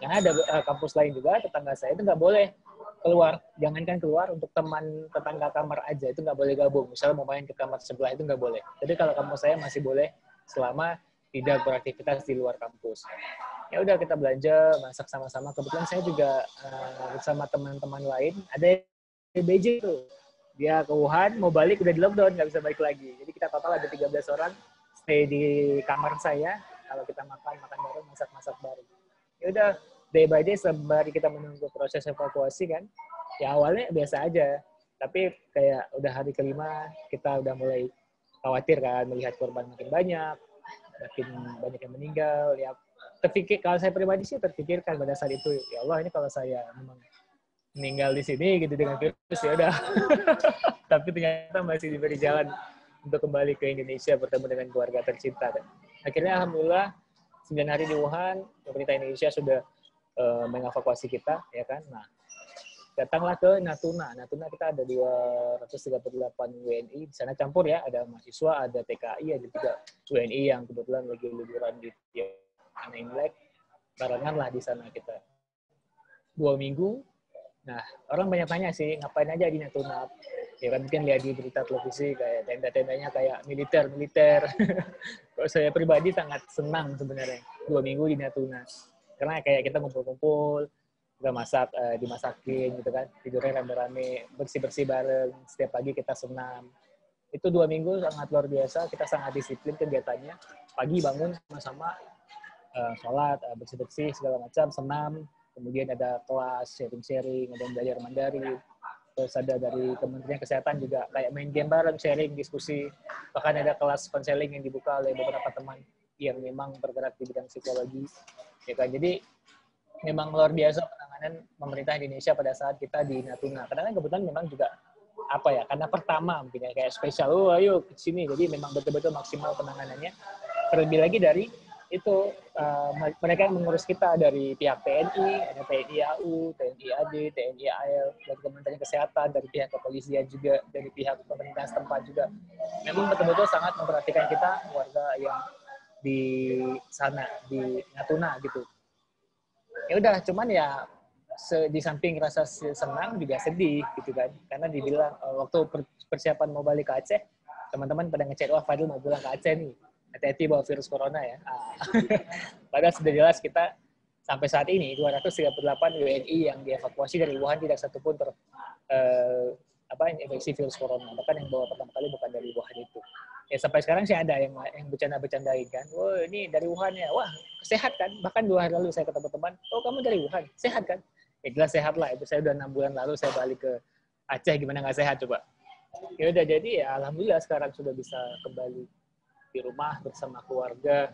Yang ada kampus lain juga, tetangga saya itu nggak boleh keluar. Jangankan keluar, untuk teman tetangga kamar aja itu nggak boleh gabung. Misalnya mau main ke kamar sebelah itu nggak boleh. Jadi kalau kampus saya masih boleh selama tidak beraktivitas di luar kampus. Ya udah kita belanja, masak sama-sama. Kebetulan saya juga bersama teman-teman lain. Ada di Beijing tuh. Dia ke Wuhan, mau balik udah di lockdown, nggak bisa balik lagi. Jadi kita total ada 13 orang stay di kamar saya. Kalau kita makan bareng, masak bareng. Ya udah, day by day sembari kita menunggu proses evakuasi kan. Ya awalnya biasa aja, tapi kayak udah hari kelima kita udah mulai khawatir kan, melihat korban makin banyak yang meninggal. Ya terpikir, kalau saya pribadi sih terpikirkan pada saat itu, ya Allah ini kalau saya memang meninggal di sini gitu dengan virus ya udah. Tapi ternyata masih diberi jalan untuk kembali ke Indonesia bertemu dengan keluarga tercinta. Akhirnya alhamdulillah 9 hari di Wuhan, pemerintah Indonesia sudah mengevakuasi kita, ya kan. Nah, datanglah ke Natuna. Natuna kita ada 238 WNI, di sana campur ya, ada mahasiswa, ada TKI, ada juga WNI yang kebetulan lagi liburan di Imlek. Barengan lah di sana kita 2 minggu. Nah, orang banyak tanya sih, ngapain aja di Natuna? Ya kan mungkin lihat di berita televisi kayak tenda-tendanya kayak militer. Kalau saya pribadi sangat senang sebenarnya 2 minggu di Natuna. Karena kayak kita ngumpul-ngumpul, kita masak, dimasakin gitu kan, tidurnya rame-rame, bersih-bersih bareng, setiap pagi kita senam. Itu 2 minggu sangat luar biasa, kita sangat disiplin kegiatannya. Pagi bangun sama-sama, sholat, bersih-bersih, segala macam, senam. Kemudian ada kelas sharing-sharing, ada yang belajar Mandarin. Terus ada dari Kementerian Kesehatan juga kayak main game bareng, sharing, diskusi. Bahkan ada kelas konseling yang dibuka oleh beberapa teman yang memang bergerak di bidang psikologi. Ya kan? Jadi memang luar biasa penanganan pemerintah Indonesia pada saat kita di Natuna. Karena kebetulan memang juga karena pertama mungkin ya, kayak spesial, ayo ke sini. Jadi memang betul-betul maksimal penanganannya. Terlebih lagi dari itu mereka yang mengurus kita dari pihak TNI, ada TNI AU, TNI AD, TNI AL, dari Kementerian Kesehatan, dari pihak kepolisian juga, dari pihak pemerintah setempat juga. Memang betul-betul sangat memperhatikan kita, warga yang di sana, di Natuna gitu. Ya udah, cuman ya di samping rasa senang juga sedih gitu kan. Karena dibilang waktu persiapan mau balik ke Aceh, teman-teman pada ngechat, wah Fadil mau pulang ke Aceh nih. Hati-hati bawa virus corona ya. Padahal sudah jelas kita sampai saat ini 238 WNI yang dievakuasi dari Wuhan tidak satupun infeksi virus corona. Bahkan yang bawa pertama kali bukan dari Wuhan itu. Ya sampai sekarang sih ada yang bercanda-bercandain kan. Wah ini dari Wuhan ya. Wah sehat kan. Bahkan 2 hari lalu saya ketemu teman. Oh kamu dari Wuhan. Sehat kan? Ya jelas sehat lah. Itu saya udah 6 bulan lalu saya balik ke Aceh. Gimana nggak sehat coba? Ya udah jadi ya alhamdulillah sekarang sudah bisa kembali di rumah bersama keluarga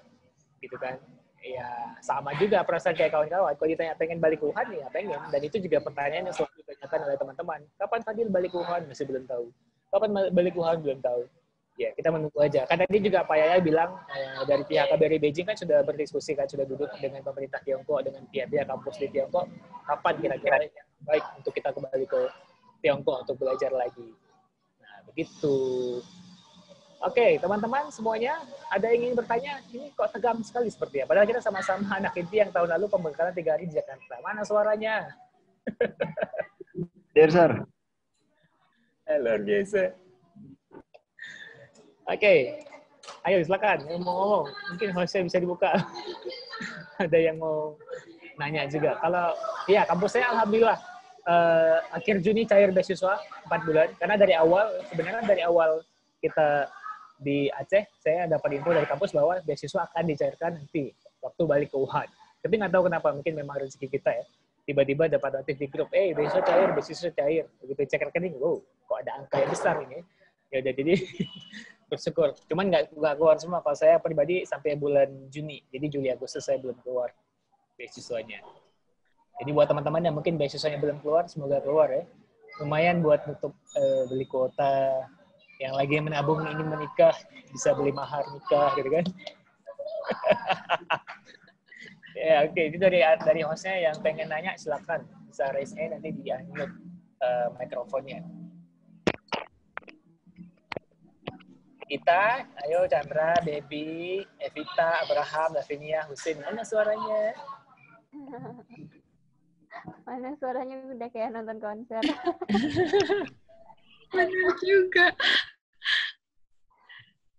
gitu kan. Ya sama juga perasaan kayak kawan-kawan. Kalau ditanya pengen balik ke Wuhan ya pengen. Dan itu juga pertanyaan yang selalu ditanyakan oleh teman-teman. Kapan Fadil balik ke Wuhan? Masih belum tahu. Kapan balik ke Wuhan? Belum tahu. Ya kita menunggu aja. Karena tadi juga Pak Yaya bilang dari pihak KBRI Beijing kan sudah berdiskusi kan, sudah duduk dengan pemerintah Tiongkok, dengan pihak kampus di Tiongkok. Kapan kira-kira baik untuk kita kembali ke Tiongkok untuk belajar lagi. Nah, begitu. Oke, teman-teman semuanya, ada yang ingin bertanya? Ini kok tegang sekali seperti ya? Padahal kita sama-sama anak inti yang tahun lalu pembekalan 3 hari di Jakarta. Mana suaranya? Dear sir. Luar biasa. Oke, ayo silakan. Yang mau ngomong, mungkin hostnya bisa dibuka. Ada yang mau nanya juga. Kalau ya kampus saya alhamdulillah akhir Juni cair beasiswa 4 bulan. Karena sebenarnya dari awal kita di Aceh, saya dapat info dari kampus bahwa beasiswa akan dicairkan nanti waktu balik ke Wuhan. Tapi nggak tahu kenapa, mungkin memang rezeki kita ya. Tiba-tiba dapat notif di grup, beasiswa cair. Begitu cek rekening, wow, kok ada angka yang besar ini. Ya udah, jadi bersyukur. Cuman nggak keluar semua. Kalau saya pribadi sampai bulan Juni, jadi Juli Agustus saya belum keluar beasiswanya. Jadi buat teman-teman yang mungkin beasiswanya belum keluar, semoga keluar ya. Lumayan buat nutup beli kuota. Yang lagi menabung ingin menikah, bisa beli mahar nikah, gitu kan. Ya, oke. Itu dari hostnya yang pengen nanya, silakan. Bisa raise hand, nanti di-unmute mikrofonnya. Kita, ayo Chandra, Debbie, Evita, Abraham, Lavinia, Husin. Mana suaranya? Mana suaranya udah kayak nonton konser. Benar juga.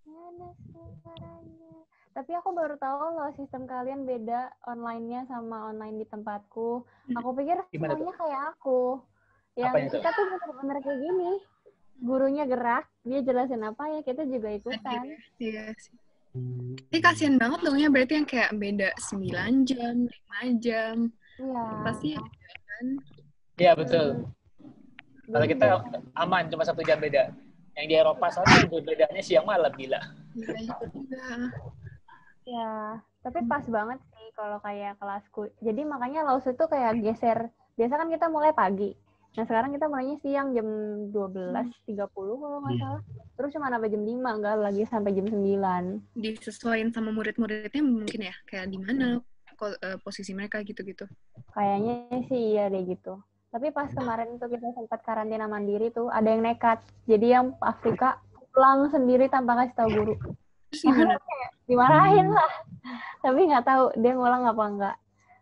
Mana suaranya? Tapi aku baru tahu loh sistem kalian beda online-nya sama online di tempatku. Aku pikir semuanya kayak aku. Yang kita tuh bener-bener kayak gini. Gurunya gerak, dia jelasin apa ya, kita juga ikutan. Iya sih. Ini kasihan banget dong ya, berarti yang kayak beda 9 jam, 5 jam. Iya. Pasti kan? Iya, betul. Kalau kita aman, cuma 1 jam beda. Yang di Eropa soalnya bedanya siang malam, gila. Ya, tapi pas banget sih kalau kayak kelasku. Jadi makanya Laos itu kayak geser. Biasa kan kita mulai pagi. Nah sekarang kita mulainya siang jam 12.30 kalau nggak salah. Terus cuma sampai jam 5, nggak lagi sampai jam 9. Disesuaikan sama murid-muridnya mungkin ya? Kayak di mana posisi mereka gitu-gitu? Kayaknya sih iya deh gitu. Tapi pas kemarin tuh kita sempat karantina mandiri tuh, ada yang nekat. Jadi yang Afrika pulang sendiri tanpa kasih tahu guru. Dimarahin lah. Tapi nggak tahu dia ngulang apa enggak.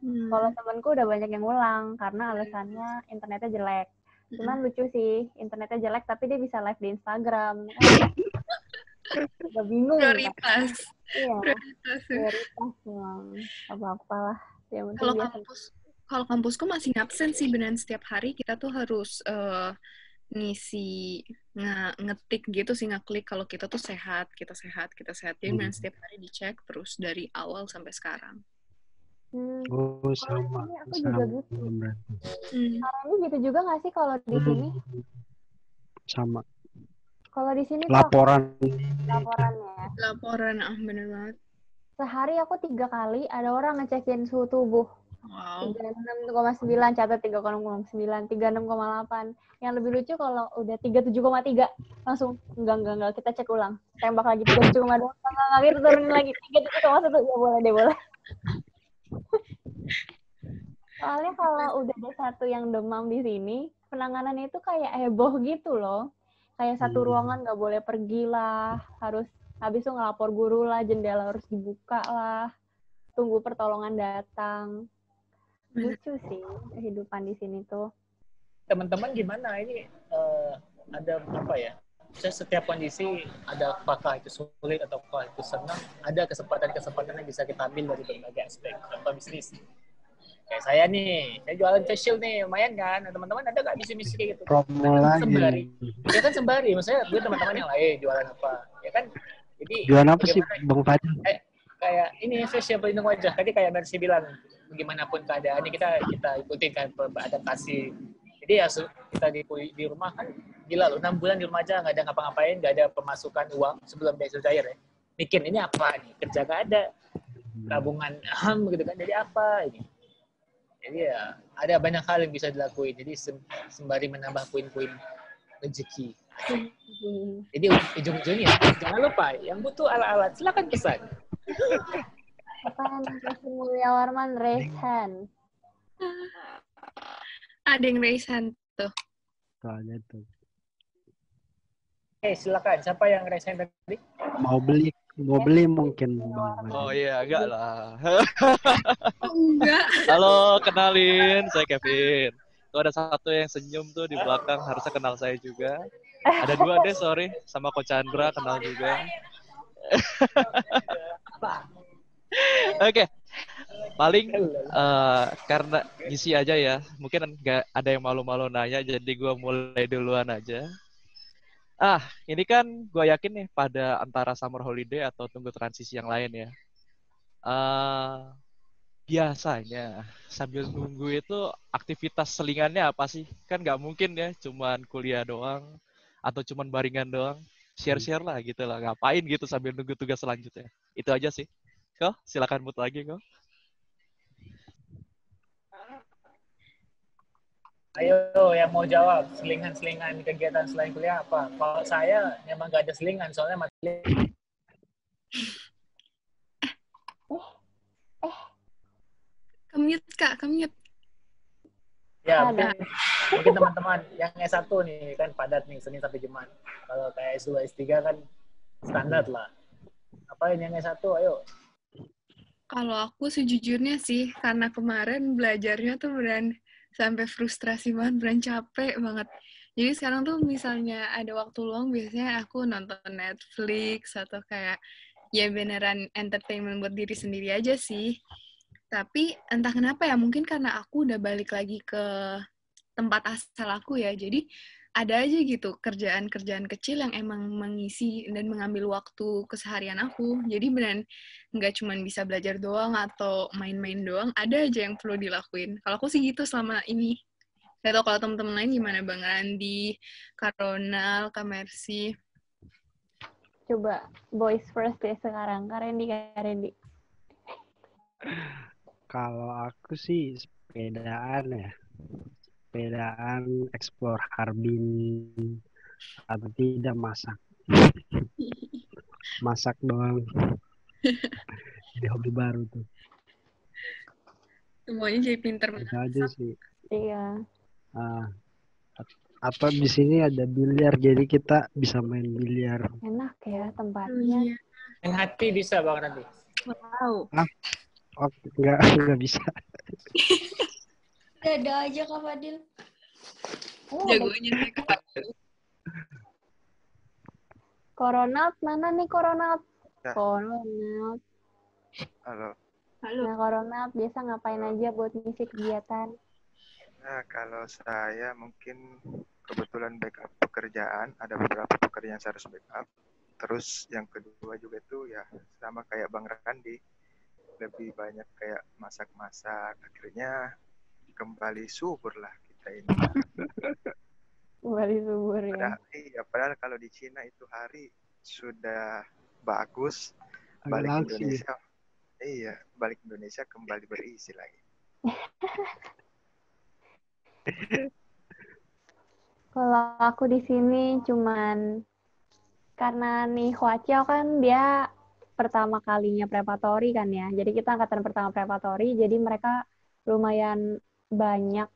Kalau temanku udah banyak yang ngulang karena alasannya internetnya jelek. Cuman lucu sih, internetnya jelek tapi dia bisa live di Instagram. Udah bingung. Prioritas. Iya. Prioritas memang. Apa-apalah. Kalau kampusku masih absen sih beneran setiap hari kita tuh harus ngisi ngetik gitu sih, ngeklik kalau kita tuh sehat. Jadi beneran setiap hari dicek terus dari awal sampai sekarang. Oh, sama. Aku juga gitu. Caranya gitu juga nggak sih kalau di sini? Sama. Kalau di sini laporan ya. Laporan, bener banget. Sehari aku 3 kali ada orang ngecekin suhu tubuh. Wow. 36,9, catat 36,9, 36,8. Yang lebih lucu kalau udah 37,3, langsung enggak, kita cek ulang. Tembak lagi 37,2, enggak, kita turunin lagi 37,1. Ya boleh deh, boleh. Soalnya kalau udah ada satu yang demam di sini, penanganannya itu kayak heboh gitu loh. Kayak satu ruangan nggak boleh pergi lah, harus habis itu ngelapor guru lah, jendela harus dibuka lah, tunggu pertolongan datang. Lucu sih kehidupan di sini tuh. Teman-teman gimana ini ada apa ya? Setiap kondisi ada apakah itu sulit atau apakah itu senang, ada kesempatan-kesempatan yang bisa kita ambil dari berbagai aspek. Contoh bisnis. Kayak saya nih, saya jualan facial nih, lumayan kan? Nah, teman-teman ada nggak misi-misi kayak gitu? Promo lagi. Sembari. Ya kan sembari, maksudnya gue teman-teman yang lain jualan apa? Ya kan? Jadi jualan apa sih, Bang Fadil? Kayak ini facial pelindung wajah. Tadi kayak Mercy bilang, bagaimanapun keadaannya kita ikutin kan beradaptasi. Jadi ya kita di rumah kan gila loh, 6 bulan di rumah aja nggak ada ngapa-ngapain, nggak ada pemasukan uang sebelum beasiswa cair ya. Mikir ini apa nih, kerja nggak ada, tabungan gitu kan, jadi apa ini? Jadi ya ada banyak hal yang bisa dilakuin. Jadi sembari menambah puin-puin rezeki. Jadi ujung-ujungnya jangan lupa yang butuh alat-alat silakan pesan. Apa yang kasih Mulia Warman raise hand? ada yang raise hand tuh. Soalnya tuh Oke, silakan. Siapa yang raise hand tadi? mau beli mungkin Bang Oh Fadil. iya, enggak lah. Oh, enggak. Halo, kenalin, saya Kevin. Tuh ada satu yang senyum tuh di belakang, harusnya kenal saya juga. Ada dua deh, sorry. Sama Ko Chandra, kenal juga. Oke, paling karena ngisi aja ya. Mungkin nggak ada yang malu-malu nanya, jadi gue mulai duluan aja. Ini kan gue yakin nih pada antara summer holiday atau tunggu transisi yang lain ya. Biasanya sambil nunggu itu aktivitas selingannya apa sih? Kan nggak mungkin ya, cuman kuliah doang atau cuman baringan doang. Share-share lah gitu lah. Ngapain gitu sambil nunggu tugas selanjutnya. Itu aja sih. Kok silakan mute lagi kok. Ayo, yang mau jawab. Selingan-selingan kegiatan selain kuliah apa? Kalau saya memang nggak ada selingan, soalnya mati. Kemute, Kak, kemute. Ya, mungkin teman-teman yang S1 nih kan padat nih, Senin sampai Jumat. Kalau kayak S2, S3 kan standar lah. Apa yang S1? Ayo. Kalau aku sejujurnya sih, karena kemarin belajarnya tuh beneran sampai frustrasi banget, beneran capek banget. Jadi sekarang tuh misalnya ada waktu luang, biasanya aku nonton Netflix atau kayak ya beneran entertainment buat diri sendiri aja sih. Tapi entah kenapa ya, mungkin karena aku udah balik lagi ke tempat asal aku ya, jadi ada aja gitu kerjaan-kerjaan kecil yang emang mengisi dan mengambil waktu keseharian aku. Jadi beneran nggak cuma bisa belajar doang atau main-main doang, ada aja yang perlu dilakuin. Kalau aku sih gitu selama ini. Saya tahu kalau teman-teman lain gimana, Bang Randi, Kak Ronald, Kak Mercy. Coba boys first deh sekarang. Kak Randy. Kalau aku sih sepedaan ya. Sepedaan, explore Harbin, atau tidak masak. Masak doang. Jadi hobi baru tuh. Semuanya jadi pinter Itu masak. aja sih. Iya. Atau di sini ada biliar, jadi kita bisa main biliar. Enak ya tempatnya. Main hati bisa Bang Randi. Wow. Oh, enggak bisa. Ada aja Kak Fadil. Jagonya sih Kak. Coronald, mana nih Coronald? Ya. Coronald. Halo. Nah, Coronald biasa ngapain aja buat ngisi kegiatan? Nah, kalau saya mungkin kebetulan backup pekerjaan, ada beberapa pekerjaan yang saya harus backup. Terus yang kedua juga tuh ya sama kayak Bang Randi, lebih banyak kayak masak-masak. Akhirnya kembali subur lah kita ini. Kembali subur ya. Padahal kalau di Cina itu hari sudah bagus, Agak balik langsing. Indonesia. Iya, balik Indonesia kembali berisi lagi. Kalau aku di sini cuman karena nih Huaqiao kan dia pertama kalinya preparatory kan ya. Jadi kita angkatan pertama preparatory, jadi mereka lumayan banyak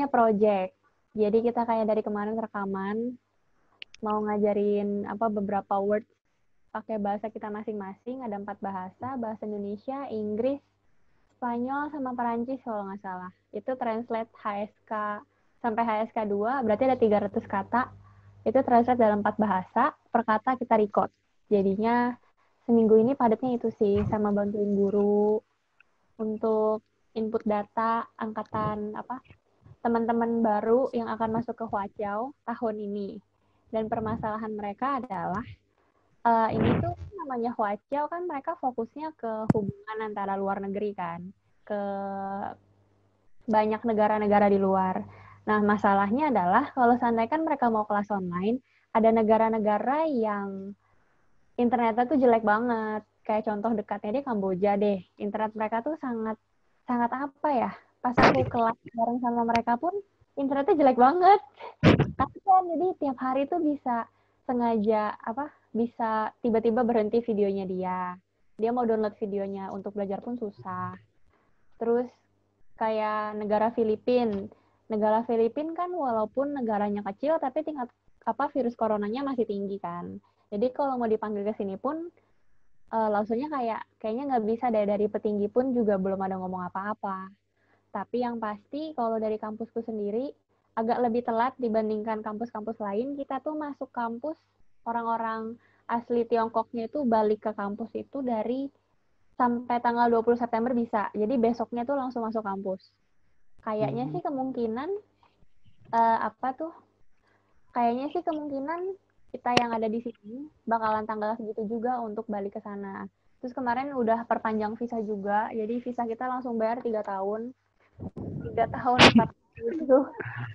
project. Jadi kita kayak dari kemarin rekaman mau ngajarin beberapa words pakai bahasa kita masing-masing, ada 4 bahasa Indonesia, Inggris, Spanyol, sama Perancis kalau nggak salah. Itu translate HSK sampai HSK 2, berarti ada 300 kata. Itu translate dalam 4 bahasa, per kata kita record. Jadinya seminggu ini padatnya itu sih, sama bantuin guru untuk input data angkatan teman-teman baru yang akan masuk ke Huaqiao tahun ini. Dan permasalahan mereka adalah ini tuh namanya Huaqiao kan mereka fokusnya ke hubungan antara luar negeri kan, ke banyak negara-negara di luar. Nah, masalahnya adalah kalau seandainya kan mereka mau kelas online, ada negara-negara yang internetnya tuh jelek banget. Kayak contoh dekatnya dia Kamboja deh. Internet mereka tuh sangat pas aku kelas bareng sama mereka pun internetnya jelek banget. Kasian, jadi tiap hari tuh bisa sengaja bisa tiba-tiba berhenti videonya dia mau download videonya untuk belajar pun susah. Terus kayak negara Filipina. Negara Filipina kan walaupun negaranya kecil, tapi tingkat virus coronanya masih tinggi kan. Jadi kalau mau dipanggil ke sini pun, langsungnya kayaknya nggak bisa dari petinggi pun juga belum ada ngomong apa-apa. Tapi yang pasti kalau dari kampusku sendiri, agak lebih telat dibandingkan kampus-kampus lain. Kita tuh masuk kampus, orang-orang asli Tiongkoknya itu balik ke kampus itu dari sampai tanggal 20 September bisa. Jadi besoknya tuh langsung masuk kampus. Kayaknya sih kemungkinan kayaknya sih kemungkinan kita yang ada di sini bakalan tanggal segitu juga untuk balik ke sana. Terus kemarin udah perpanjang visa juga, jadi visa kita langsung bayar 3 tahun. 3 tahun 4 itu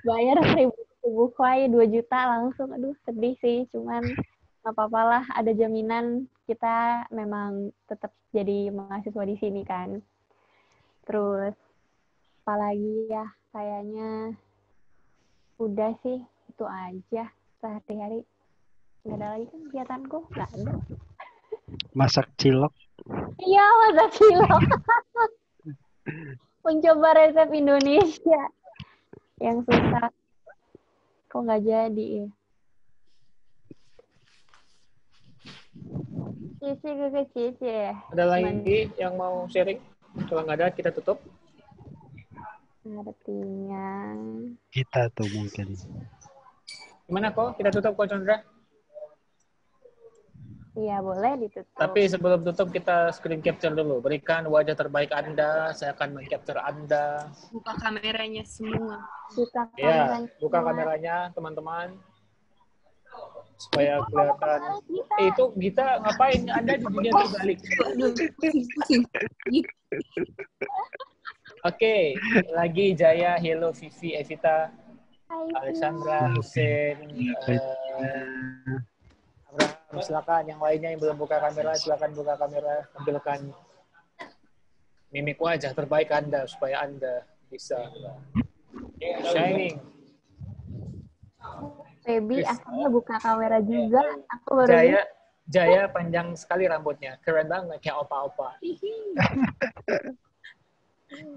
bayar 1.000 kuai 2 juta langsung. Aduh, sedih sih, cuman nggak apa-apa lah, ada jaminan kita memang tetap jadi mahasiswa di sini kan. Terus apalagi ya, kayaknya udah sih, itu aja sehari-hari. Nggak ada lagi kan kegiatanku, nggak ada. Masak cilok. Iya, masak cilok. Mencoba resep Indonesia yang susah. Kok nggak jadi ya? Cici. Ada lagi yang mau sharing? Kalau nggak ada, kita tutup. Artinya Kita tuh mungkin. Gimana kok? Kita tutup kok, Chandra? iya boleh ditutup. Tapi sebelum tutup, kita screen capture dulu. Berikan wajah terbaik Anda, saya akan men-capture Anda. Buka kameranya semua. Buka Ya, kameranya buka semua. kameranya, teman-teman. Supaya kelihatan. Itu Gita ngapain? Anda di dunia terbalik. Oke, lagi Jaya, Hello, Vivi, Evita, Hai, Alexandra, Hussein, Abraham, silakan. Yang lainnya yang belum buka kamera, silakan buka kamera, tampilkan mimik wajah terbaik Anda supaya Anda bisa shining. Baby akhirnya buka kamera juga. Aku baru Jaya panjang sekali rambutnya, keren banget kayak opa-opa.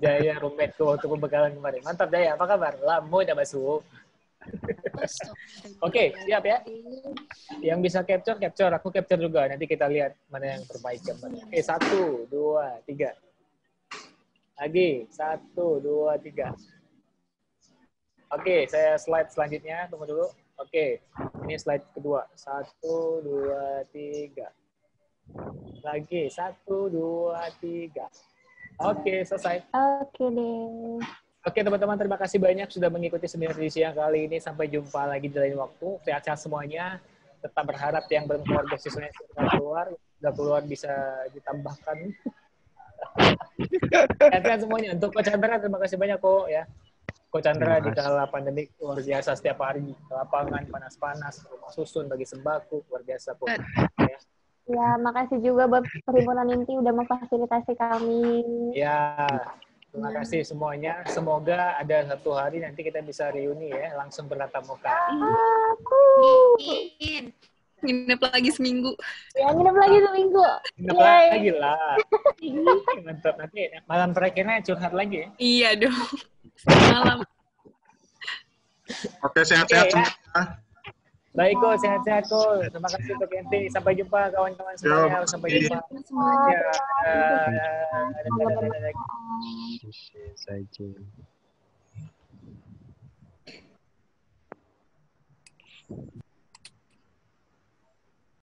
Jaya roommate waktu pembekalan kemarin. Mantap Jaya, apa kabar? Lamo udah basuh. Oke, siap ya? Yang bisa capture. Aku capture juga. Nanti kita lihat mana yang terbaik gambarnya. Oke, 1, 2, 3. Lagi, 1, 2, 3. Oke, saya slide selanjutnya. Tunggu dulu. Oke, ini slide kedua. 1, 2, 3. Lagi, 1, 2, 3. Oke, selesai. Oke deh. Oke, teman-teman, terima kasih banyak sudah mengikuti seminar di siang kali ini. Sampai jumpa lagi di lain waktu. Sehat-sehat semuanya. Tetap berharap yang belum keluar beasiswanya sudah keluar. Sudah keluar bisa ditambahkan. Sehat-sehat semuanya. Untuk Coach Chandra, terima kasih banyak kok ya. Coach Chandra di kala pandemi luar biasa setiap hari ke lapangan panas-panas, rumah susun bagi sembako, luar biasa kok. Ya. Ya, makasih juga buat Perhimpunan Inti udah memfasilitasi kami. Ya, terima kasih semuanya. Semoga ada satu hari nanti kita bisa reuni ya, langsung bertatap muka. Nginep lagi seminggu. Ya, nginep lagi seminggu. Nginep lagi lah. Mantap, nanti malam terakhirnya curhat lagi ya. Iya dong. Malam. Oke, sehat-sehat Oke, ya. semua. Baik kok, sehat-sehat kok. Terima kasih untuk Enti. Sampai jumpa kawan-kawan semuanya. Sampai jumpa. Ya, Saja.